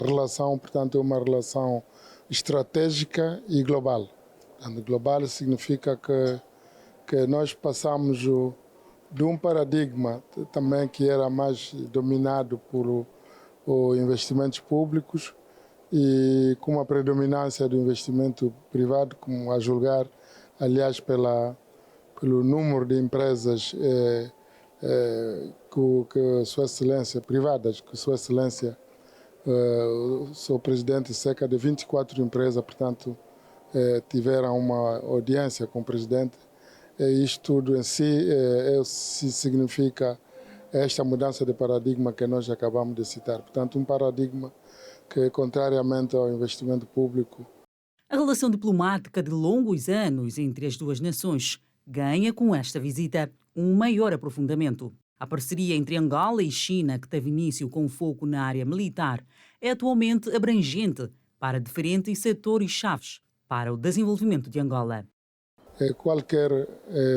relação, portanto, é uma relação estratégica e global. Global significa que nós passamos de um paradigma também que era mais dominado por investimentos públicos e com uma predominância do investimento privado, como a julgar, aliás, pelo número de empresas que Sua Excelência, privadas, que Sua Excelência, o seu presidente, cerca de 24 empresas, portanto, tiveram uma audiência com o presidente. Isto tudo em si significa esta mudança de paradigma que nós acabamos de citar. Portanto, um paradigma que, contrariamente ao investimento público. A relação diplomática de longos anos entre as duas nações ganha com esta visita um maior aprofundamento. A parceria entre Angola e China, que teve início com foco na área militar, é atualmente abrangente para diferentes setores-chave para o desenvolvimento de Angola. Qualquer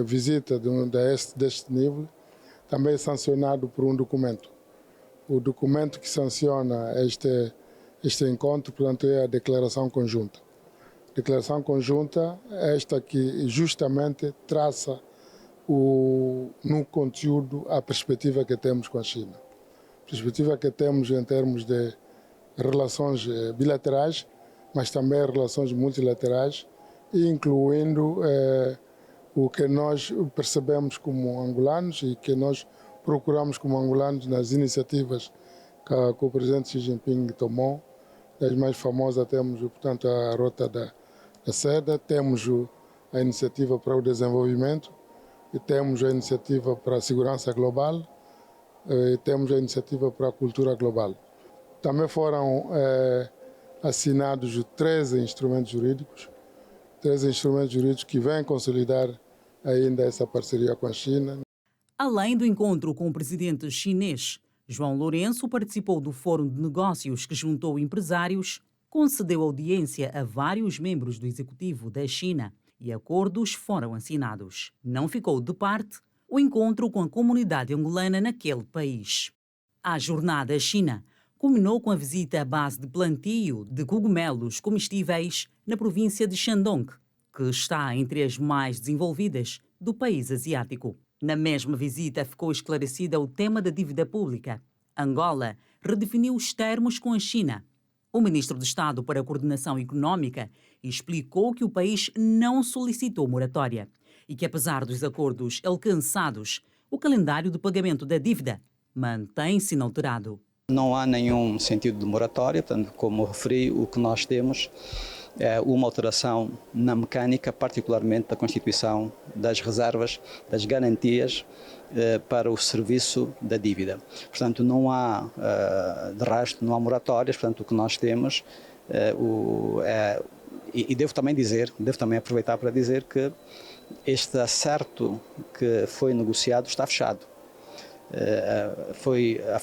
visita deste nível também é sancionado por um documento. O documento que sanciona este encontro, portanto, é a declaração conjunta. A declaração conjunta é esta que justamente traça no conteúdo a perspectiva que temos com a China. A perspectiva que temos em termos de relações bilaterais, mas também relações multilaterais, incluindo o que nós percebemos como angolanos e que nós procuramos como angolanos nas iniciativas que o presidente Xi Jinping tomou Das mais famosas temos, portanto, a Rota da Seda, temos a Iniciativa para o Desenvolvimento, e temos a Iniciativa para a Segurança Global, e temos a Iniciativa para a Cultura Global. Também foram assinados 13 instrumentos jurídicos que vêm consolidar ainda essa parceria com a China. Além do encontro com o presidente chinês, João Lourenço participou do Fórum de Negócios que juntou empresários, concedeu audiência a vários membros do executivo da China e acordos foram assinados. Não ficou de parte o encontro com a comunidade angolana naquele país. A jornada à China culminou com a visita à base de plantio de cogumelos comestíveis na província de Shandong, que está entre as mais desenvolvidas do país asiático. Na mesma visita ficou esclarecida o tema da dívida pública. Angola redefiniu os termos com a China. O ministro de Estado para a Coordenação Económica explicou que o país não solicitou moratória e que, apesar dos acordos alcançados, o calendário de pagamento da dívida mantém-se inalterado. Não há nenhum sentido de moratória, portanto, como referi, o que nós temos é uma alteração na mecânica, particularmente da constituição das reservas, das garantias para o serviço da dívida. Portanto, não há, de resto, não há moratórias, portanto, o que nós temos e devo também aproveitar para dizer que este acerto que foi negociado está fechado. Foi a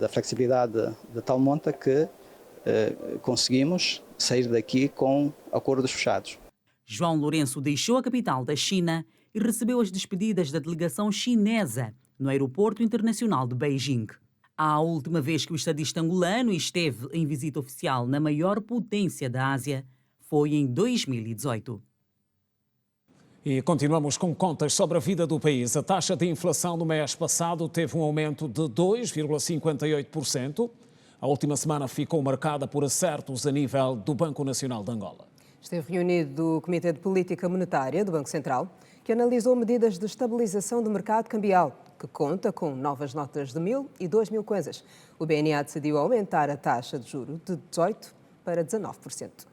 flexibilidade de tal monta que conseguimos sair daqui com acordos fechados. João Lourenço deixou a capital da China e recebeu as despedidas da delegação chinesa no Aeroporto Internacional de Beijing. A última vez que o estadista angolano esteve em visita oficial na maior potência da Ásia foi em 2018. E continuamos com contas sobre a vida do país. A taxa de inflação no mês passado teve um aumento de 2,58%. A última semana ficou marcada por acertos a nível do Banco Nacional de Angola. Esteve reunido o Comitê de Política Monetária do Banco Central, que analisou medidas de estabilização do mercado cambial, que conta com novas notas de 1.000 e 2.000 kwanzas. O BNA decidiu aumentar a taxa de juros de 18% para 19%.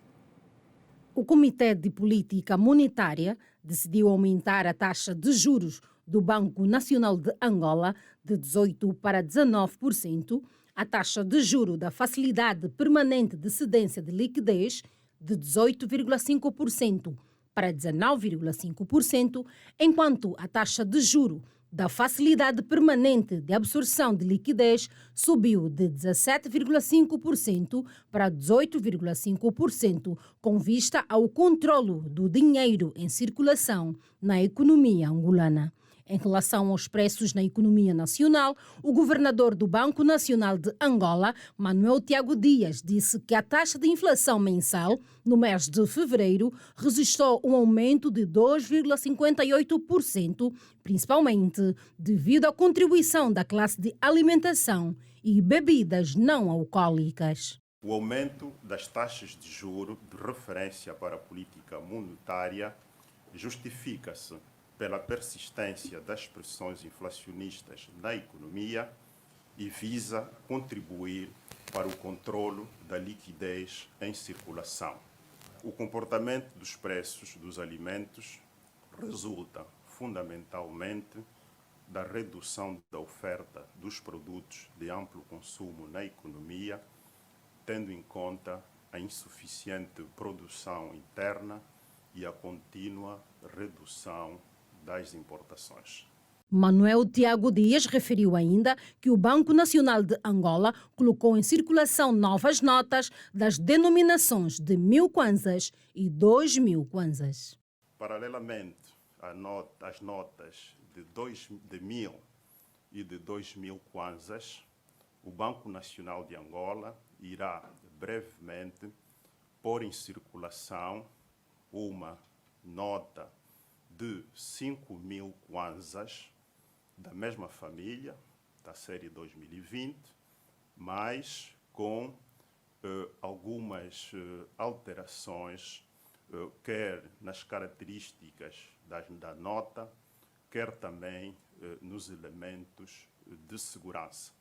O Comitê de Política Monetária decidiu aumentar a taxa de juros do Banco Nacional de Angola de 18% para 19%, a taxa de juro da Facilidade Permanente de Cedência de Liquidez de 18,5% para 19,5%, enquanto a taxa de juro da Facilidade Permanente de Absorção de Liquidez subiu de 17,5% para 18,5%, com vista ao controlo do dinheiro em circulação na economia angolana. Em relação aos preços na economia nacional, o governador do Banco Nacional de Angola, Manuel Tiago Dias, disse que a taxa de inflação mensal no mês de fevereiro registrou um aumento de 2,58%, principalmente devido à contribuição da classe de alimentação e bebidas não alcoólicas. O aumento das taxas de juros de referência para a política monetária justifica-se pela persistência das pressões inflacionistas na economia e visa contribuir para o controlo da liquidez em circulação. O comportamento dos preços dos alimentos resulta fundamentalmente da redução da oferta dos produtos de amplo consumo na economia, tendo em conta a insuficiente produção interna e a contínua redução das importações. Manuel Tiago Dias referiu ainda que o Banco Nacional de Angola colocou em circulação novas notas das denominações de 1.000 kwanzas e 2.000 kwanzas. Paralelamente às notas de 1.000 e de 2.000 kwanzas, o Banco Nacional de Angola irá brevemente pôr em circulação uma nota de 5.000 kwanzas da mesma família, da série 2020, mas com algumas alterações, quer nas características da nota, quer também nos elementos de segurança.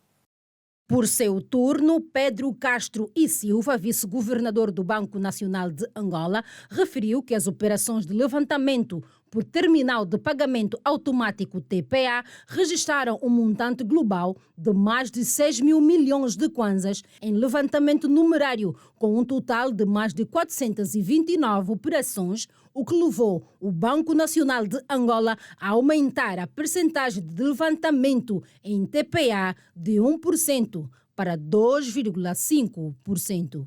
Por seu turno, Pedro Castro e Silva, vice-governador do Banco Nacional de Angola, referiu que as operações de levantamento por terminal de pagamento automático TPA registraram um montante global de mais de 6 mil milhões de kwanzas em levantamento numerário, com um total de mais de 429 operações, o que levou o Banco Nacional de Angola a aumentar a percentagem de levantamento em TPA de 1% para 2,5%.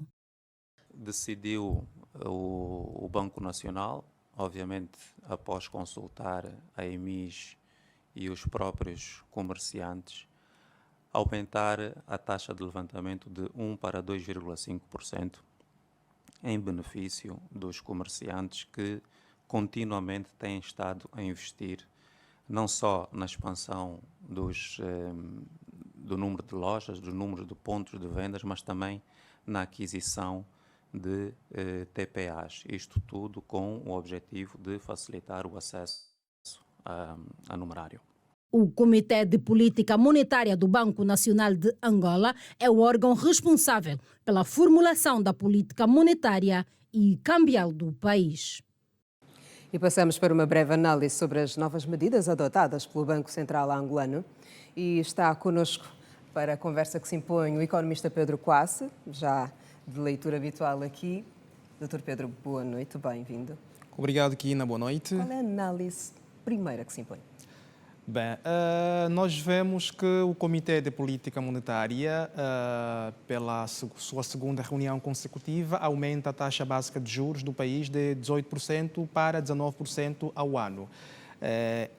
Decidiu o Banco Nacional, obviamente após consultar a EMIS e os próprios comerciantes, aumentar a taxa de levantamento de 1 para 2,5%, em benefício dos comerciantes que continuamente têm estado a investir não só na expansão do número de lojas, do número de pontos de vendas, mas também na aquisição de TPAs. Isto tudo com o objetivo de facilitar o acesso a numerário. O Comitê de Política Monetária do Banco Nacional de Angola é o órgão responsável pela formulação da política monetária e cambial do país. E passamos para uma breve análise sobre as novas medidas adotadas pelo Banco Central angolano. E está connosco para a conversa que se impõe o economista Pedro Quasse, já de leitura habitual aqui. Dr. Pedro, boa noite, bem-vindo. Obrigado, Kina, boa noite. Qual é a análise primeira que se impõe? Bem, nós vemos que o Comitê de Política Monetária, pela sua segunda reunião consecutiva, aumenta a taxa básica de juros do país de 18% para 19% ao ano.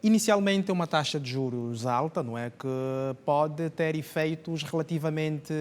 Inicialmente é uma taxa de juros alta, não é, que pode ter efeitos relativamente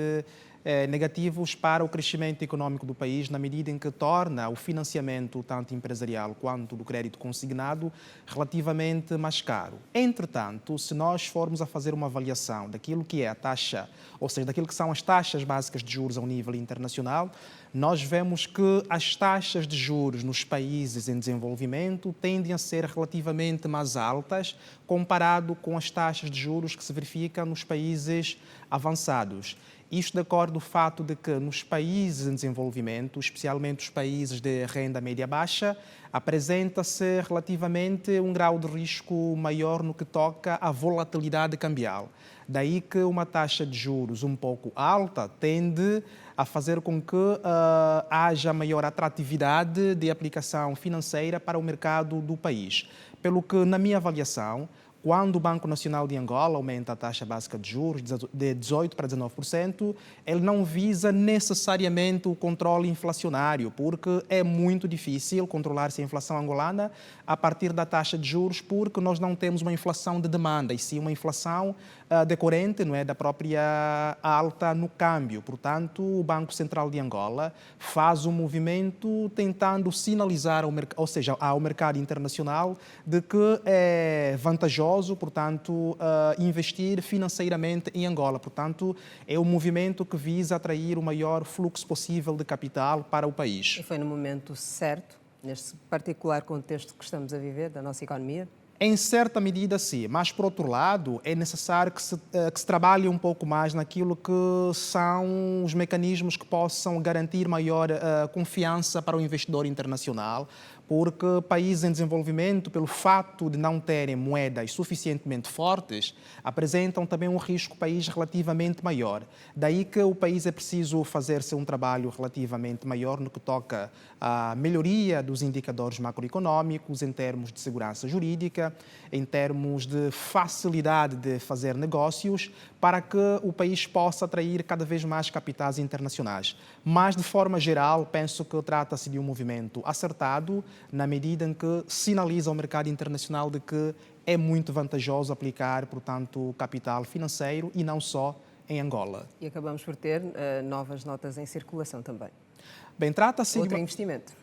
negativos para o crescimento econômico do país, na medida em que torna o financiamento, tanto empresarial quanto do crédito consignado, relativamente mais caro. Entretanto, se nós formos a fazer uma avaliação daquilo que é a taxa, ou seja, daquilo que são as taxas básicas de juros ao nível internacional, nós vemos que as taxas de juros nos países em desenvolvimento tendem a ser relativamente mais altas comparado com as taxas de juros que se verificam nos países avançados. Isto decorre do fato de que nos países em desenvolvimento, especialmente os países de renda média baixa, apresenta-se relativamente um grau de risco maior no que toca à volatilidade cambial. Daí que uma taxa de juros um pouco alta tende a fazer com que haja maior atratividade de aplicação financeira para o mercado do país. Pelo que, na minha avaliação, quando o Banco Nacional de Angola aumenta a taxa básica de juros de 18% para 19%, ele não visa necessariamente o controle inflacionário, porque é muito difícil controlar-se a inflação angolana a partir da taxa de juros, porque nós não temos uma inflação de demanda, e sim uma inflação decorrente, não é, da própria alta no câmbio. Portanto, o Banco Central de Angola faz um movimento tentando sinalizar ao mercado internacional de que é vantajoso, portanto, investir financeiramente em Angola. Portanto, é um movimento que visa atrair o maior fluxo possível de capital para o país. E foi no momento certo, neste particular contexto que estamos a viver da nossa economia? Em certa medida, sim, mas, por outro lado, é necessário que se trabalhe um pouco mais naquilo que são os mecanismos que possam garantir maior confiança para o investidor internacional, porque países em desenvolvimento, pelo fato de não terem moedas suficientemente fortes, apresentam também um risco país relativamente maior. Daí que o país é preciso fazer-se um trabalho relativamente maior no que toca à melhoria dos indicadores macroeconômicos, em termos de segurança jurídica, em termos de facilidade de fazer negócios, para que o país possa atrair cada vez mais capitais internacionais. Mas, de forma geral, penso que trata-se de um movimento acertado, na medida em que sinaliza ao mercado internacional de que é muito vantajoso aplicar, portanto, capital financeiro e não só em Angola. E acabamos por ter novas notas em circulação também. Bem, trata-se de investimento.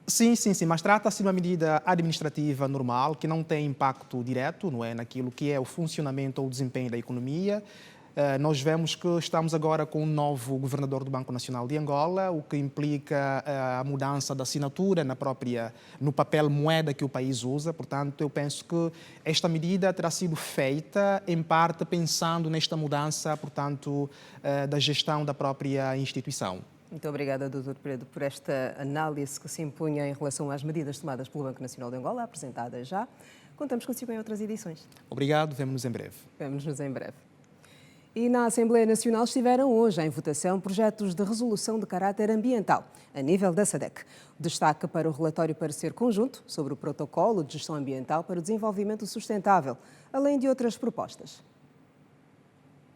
Sim, mas trata-se de uma medida administrativa normal, que não tem impacto direto, não é, naquilo que é o funcionamento ou o desempenho da economia. Nós vemos que estamos agora com um novo governador do Banco Nacional de Angola, o que implica a mudança da assinatura no papel moeda que o país usa. Portanto, eu penso que esta medida terá sido feita, em parte, pensando nesta mudança, portanto, da gestão da própria instituição. Muito obrigada, Dr. Pedro, por esta análise que se impunha em relação às medidas tomadas pelo Banco Nacional de Angola, apresentadas já. Contamos consigo em outras edições. Obrigado, vemo-nos em breve. Vemo-nos em breve. E na Assembleia Nacional estiveram hoje em votação projetos de resolução de caráter ambiental, a nível da SADC. Destaque para o relatório parecer conjunto sobre o protocolo de gestão ambiental para o desenvolvimento sustentável, além de outras propostas.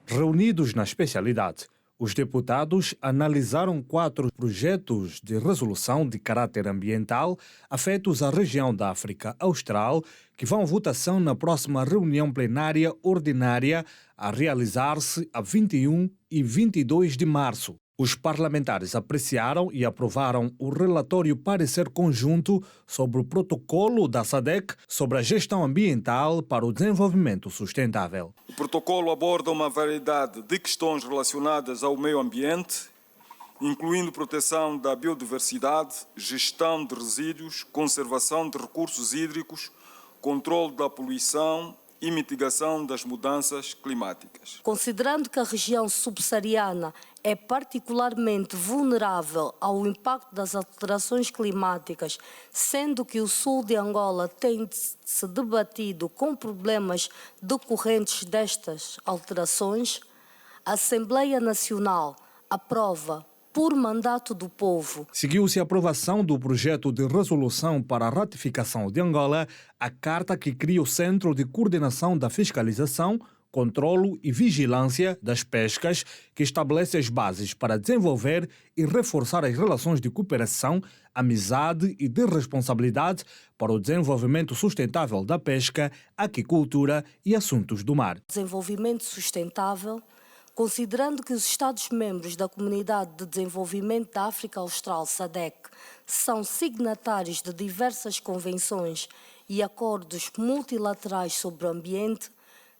Reunidos na especialidade, os deputados analisaram 4 projetos de resolução de caráter ambiental afetos à região da África Austral, que vão à votação na próxima reunião plenária ordinária a realizar-se a 21 e 22 de março. Os parlamentares apreciaram e aprovaram o relatório parecer conjunto sobre o protocolo da SADC sobre a gestão ambiental para o desenvolvimento sustentável. O protocolo aborda uma variedade de questões relacionadas ao meio ambiente, incluindo proteção da biodiversidade, gestão de resíduos, conservação de recursos hídricos, controle da poluição e mitigação das mudanças climáticas. Considerando que a região subsaariana é particularmente vulnerável ao impacto das alterações climáticas, sendo que o sul de Angola tem se debatido com problemas decorrentes destas alterações, a Assembleia Nacional aprova por mandato do povo. Seguiu-se a aprovação do projeto de resolução para a ratificação de Angola, a carta que cria o Centro de Coordenação da Fiscalização, Controlo e Vigilância das Pescas, que estabelece as bases para desenvolver e reforçar as relações de cooperação, amizade e de responsabilidade para o desenvolvimento sustentável da pesca, aquicultura e assuntos do mar. Desenvolvimento sustentável, considerando que os Estados-membros da Comunidade de Desenvolvimento da África Austral, SADC, são signatários de diversas convenções e acordos multilaterais sobre o ambiente,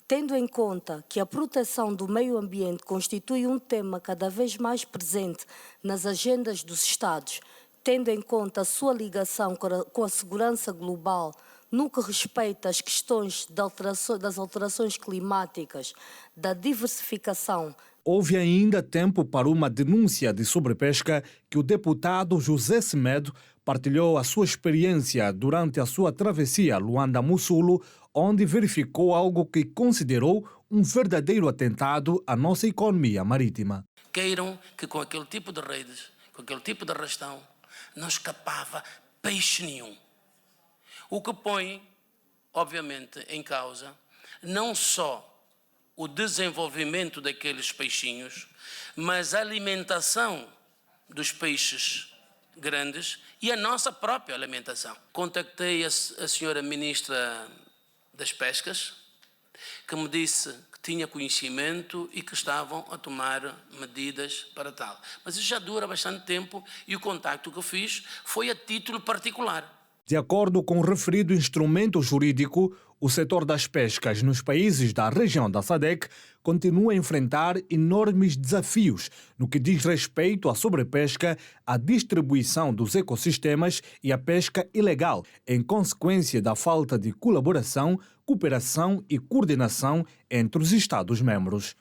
tendo em conta que a proteção do meio ambiente constitui um tema cada vez mais presente nas agendas dos Estados, tendo em conta a sua ligação com a segurança global no que respeita às questões das alterações climáticas, da diversificação. Houve ainda tempo para uma denúncia de sobrepesca que o deputado José Semedo partilhou a sua experiência durante a sua travessia Luanda-Mussulo, onde verificou algo que considerou um verdadeiro atentado à nossa economia marítima. Queiram que com aquele tipo de redes, com aquele tipo de arrastão, não escapava peixe nenhum. O que põe, obviamente, em causa não só o desenvolvimento daqueles peixinhos, mas a alimentação dos peixes grandes e a nossa própria alimentação. Contactei a senhora Ministra das Pescas, que me disse que tinha conhecimento e que estavam a tomar medidas para tal. Mas isso já dura bastante tempo e o contacto que eu fiz foi a título particular. De acordo com o referido instrumento jurídico, o setor das pescas nos países da região da SADC continua a enfrentar enormes desafios no que diz respeito à sobrepesca, à distribuição dos ecossistemas e à pesca ilegal, em consequência da falta de colaboração, cooperação e coordenação entre os Estados-membros.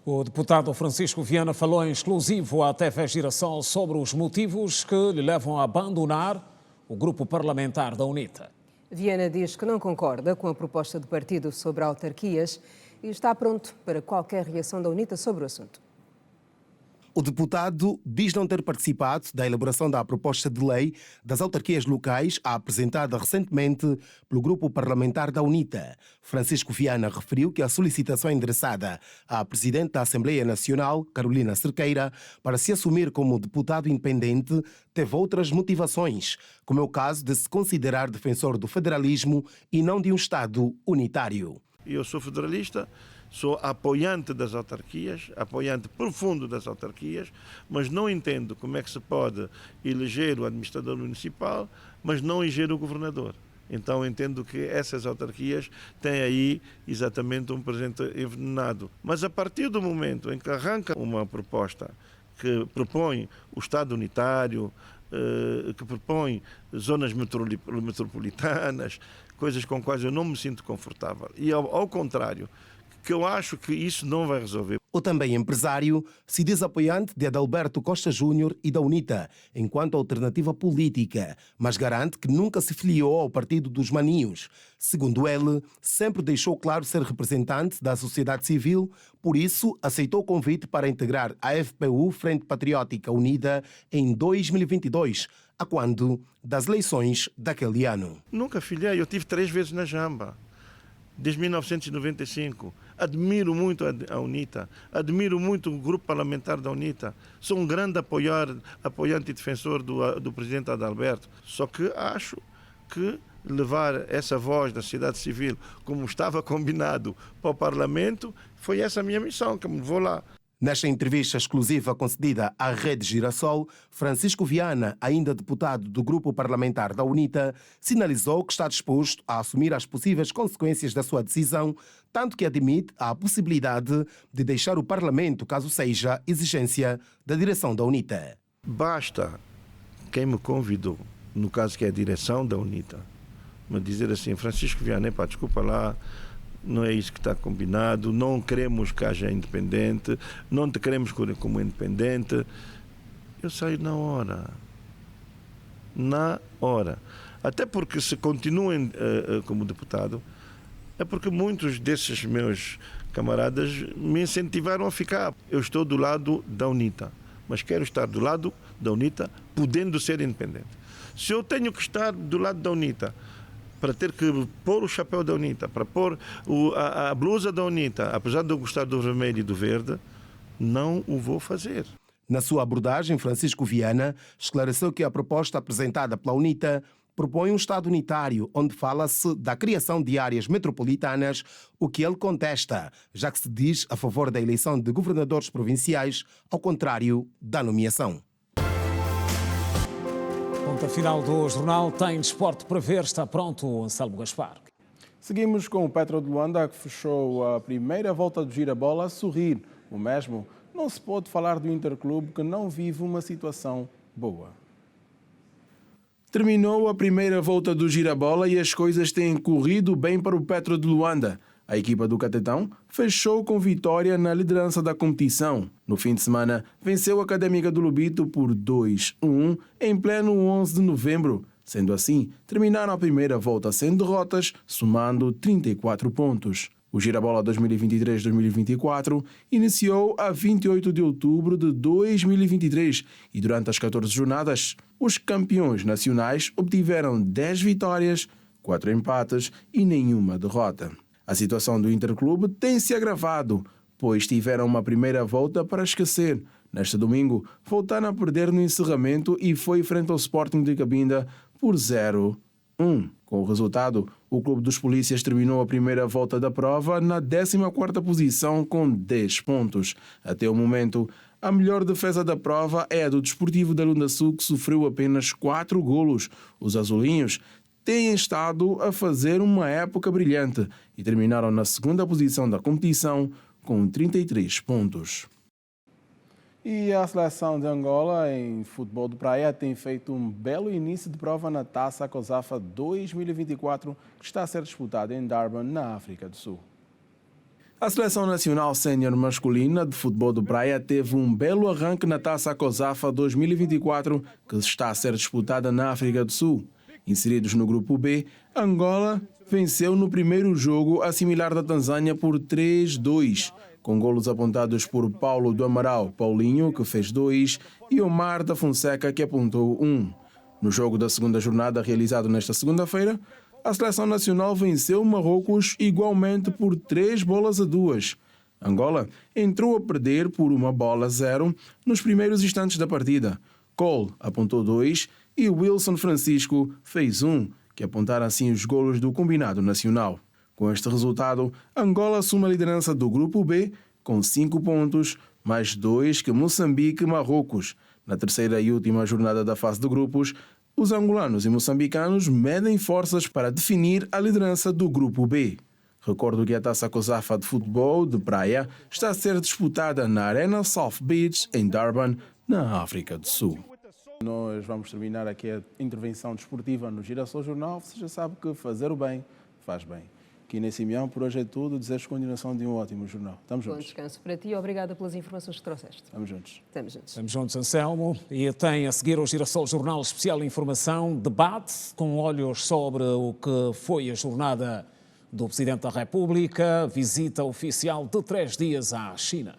O deputado Francisco Viana falou em exclusivo à TV Girassol sobre os motivos que lhe levam a abandonar o grupo parlamentar da UNITA. Viana diz que não concorda com a proposta do partido sobre autarquias e está pronto para qualquer reação da UNITA sobre o assunto. O deputado diz não ter participado da elaboração da proposta de lei das autarquias locais apresentada recentemente pelo grupo parlamentar da UNITA. Francisco Viana referiu que a solicitação endereçada à Presidente da Assembleia Nacional, Carolina Cerqueira, para se assumir como deputado independente, teve outras motivações, como é o caso de se considerar defensor do federalismo e não de um Estado unitário. Eu sou federalista, sou apoiante das autarquias, apoiante profundo das autarquias, mas não entendo como é que se pode eleger o administrador municipal, mas não eleger o governador. Então entendo que essas autarquias têm aí exatamente um presente envenenado. Mas a partir do momento em que arranca uma proposta que propõe o Estado unitário, que propõe zonas metropolitanas, coisas com quais eu não me sinto confortável, e ao contrário, que eu acho que isso não vai resolver. O também empresário se diz apoiante de Adalberto Costa Júnior e da UNITA, enquanto alternativa política, mas garante que nunca se filiou ao Partido dos Maninhos. Segundo ele, sempre deixou claro ser representante da sociedade civil, por isso aceitou o convite para integrar a FPU, Frente Patriótica Unida, em 2022, a quando das eleições daquele ano. Nunca filiei, eu tive 3 vezes na Jamba, desde 1995. Admiro muito a UNITA, admiro muito o grupo parlamentar da UNITA. Sou um grande apoiante e defensor do presidente Adalberto. Só que acho que levar essa voz da sociedade civil, como estava combinado, para o Parlamento, foi essa a minha missão, que me vou lá. Nesta entrevista exclusiva concedida à Rede Girassol, Francisco Viana, ainda deputado do grupo parlamentar da UNITA, sinalizou que está disposto a assumir as possíveis consequências da sua decisão, tanto que admite a possibilidade de deixar o Parlamento caso seja exigência da direção da UNITA. Basta quem me convidou, no caso que é a direção da UNITA, me dizer assim: Francisco Viana, desculpa lá, não é isso que está combinado, não queremos que haja independente, não te queremos como independente. Eu saio na hora. Na hora. Até porque se continuem como deputado, é porque muitos desses meus camaradas me incentivaram a ficar. Eu estou do lado da UNITA, mas quero estar do lado da UNITA podendo ser independente. Se eu tenho que estar do lado da UNITA para ter que pôr o chapéu da UNITA, para pôr a blusa da UNITA, apesar de eu gostar do vermelho e do verde, não o vou fazer. Na sua abordagem, Francisco Viana esclareceu que a proposta apresentada pela UNITA propõe um Estado unitário, onde fala-se da criação de áreas metropolitanas, o que ele contesta, já que se diz a favor da eleição de governadores provinciais, ao contrário da nomeação. Ponta final do jornal tem desporto para ver. Está pronto, Anselmo Gaspar. Seguimos com o Petro de Luanda, que fechou a primeira volta do Girabola a sorrir. O mesmo não se pode falar do Interclube, que não vive uma situação boa. Terminou a primeira volta do Girabola e as coisas têm corrido bem para o Petro de Luanda. A equipa do Catetão fechou com vitória na liderança da competição. No fim de semana, venceu a Académica do Lobito por 2-1 em pleno 11 de novembro. Sendo assim, terminaram a primeira volta sem derrotas, somando 34 pontos. O Girabola 2023-2024 iniciou a 28 de outubro de 2023 e durante as 14 jornadas, os campeões nacionais obtiveram 10 vitórias, 4 empates e nenhuma derrota. A situação do Interclube tem se agravado, pois tiveram uma primeira volta para esquecer. Neste domingo, voltaram a perder no encerramento e foi frente ao Sporting de Cabinda por 0-1. Com o resultado, o Clube dos Polícias terminou a primeira volta da prova na 14ª posição com 10 pontos. Até o momento, a melhor defesa da prova é a do Desportivo da Lunda Sul, que sofreu apenas 4 golos. Os azulinhos têm estado a fazer uma época brilhante e terminaram na 2ª posição da competição com 33 pontos. E a seleção de Angola em futebol de praia tem feito um belo início de prova na Taça COSAFA 2024, que está a ser disputada em Durban, na África do Sul. A Seleção Nacional Sénior Masculina de Futebol de Praia teve um belo arranque na Taça COSAFA 2024, que está a ser disputada na África do Sul. Inseridos no grupo B, Angola venceu no primeiro jogo a similar da Tanzânia por 3-2, com golos apontados por Paulo do Amaral Paulinho, que fez 2, e Omar da Fonseca, que apontou 1. No jogo da segunda jornada, realizado nesta segunda-feira, a Seleção Nacional venceu Marrocos igualmente por 3-2. Angola entrou a perder por 1-0 nos primeiros instantes da partida. Cole apontou 2 e Wilson Francisco fez 1, que apontaram assim os golos do combinado nacional. Com este resultado, Angola assume a liderança do Grupo B com 5 pontos, mais 2 que Moçambique e Marrocos. Na terceira e última jornada da fase de grupos, Os angolanos e moçambicanos medem forças para definir a liderança do Grupo B. Recordo que a Taça COSAFA de futebol de praia está a ser disputada na Arena South Beach, em Durban, na África do Sul. Nós vamos terminar aqui a intervenção desportiva no Girassol Jornal. Você já sabe que fazer o bem faz bem. Aqui nesse Simeão, por hoje é tudo. Desejo continuação de um ótimo jornal. Estamos juntos. Bom descanso para ti e obrigada pelas informações que trouxeste. Estamos juntos. Estamos juntos. Estamos juntos, Anselmo. E tem a seguir o Girassol Jornal Especial Informação, debate com olhos sobre o que foi a jornada do Presidente da República, visita oficial de 3 dias à China.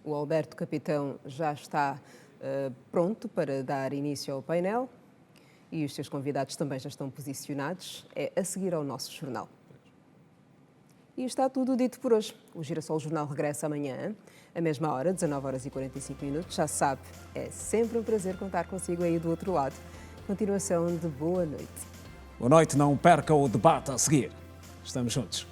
O Alberto Capitão já está pronto para dar início ao painel e os seus convidados também já estão posicionados. É a seguir ao nosso jornal. E está tudo dito por hoje. O Girassol Jornal regressa amanhã, à mesma hora, 19h45. Já sabe, é sempre um prazer contar consigo aí do outro lado. Continuação de boa noite. Boa noite, não perca o debate a seguir. Estamos juntos.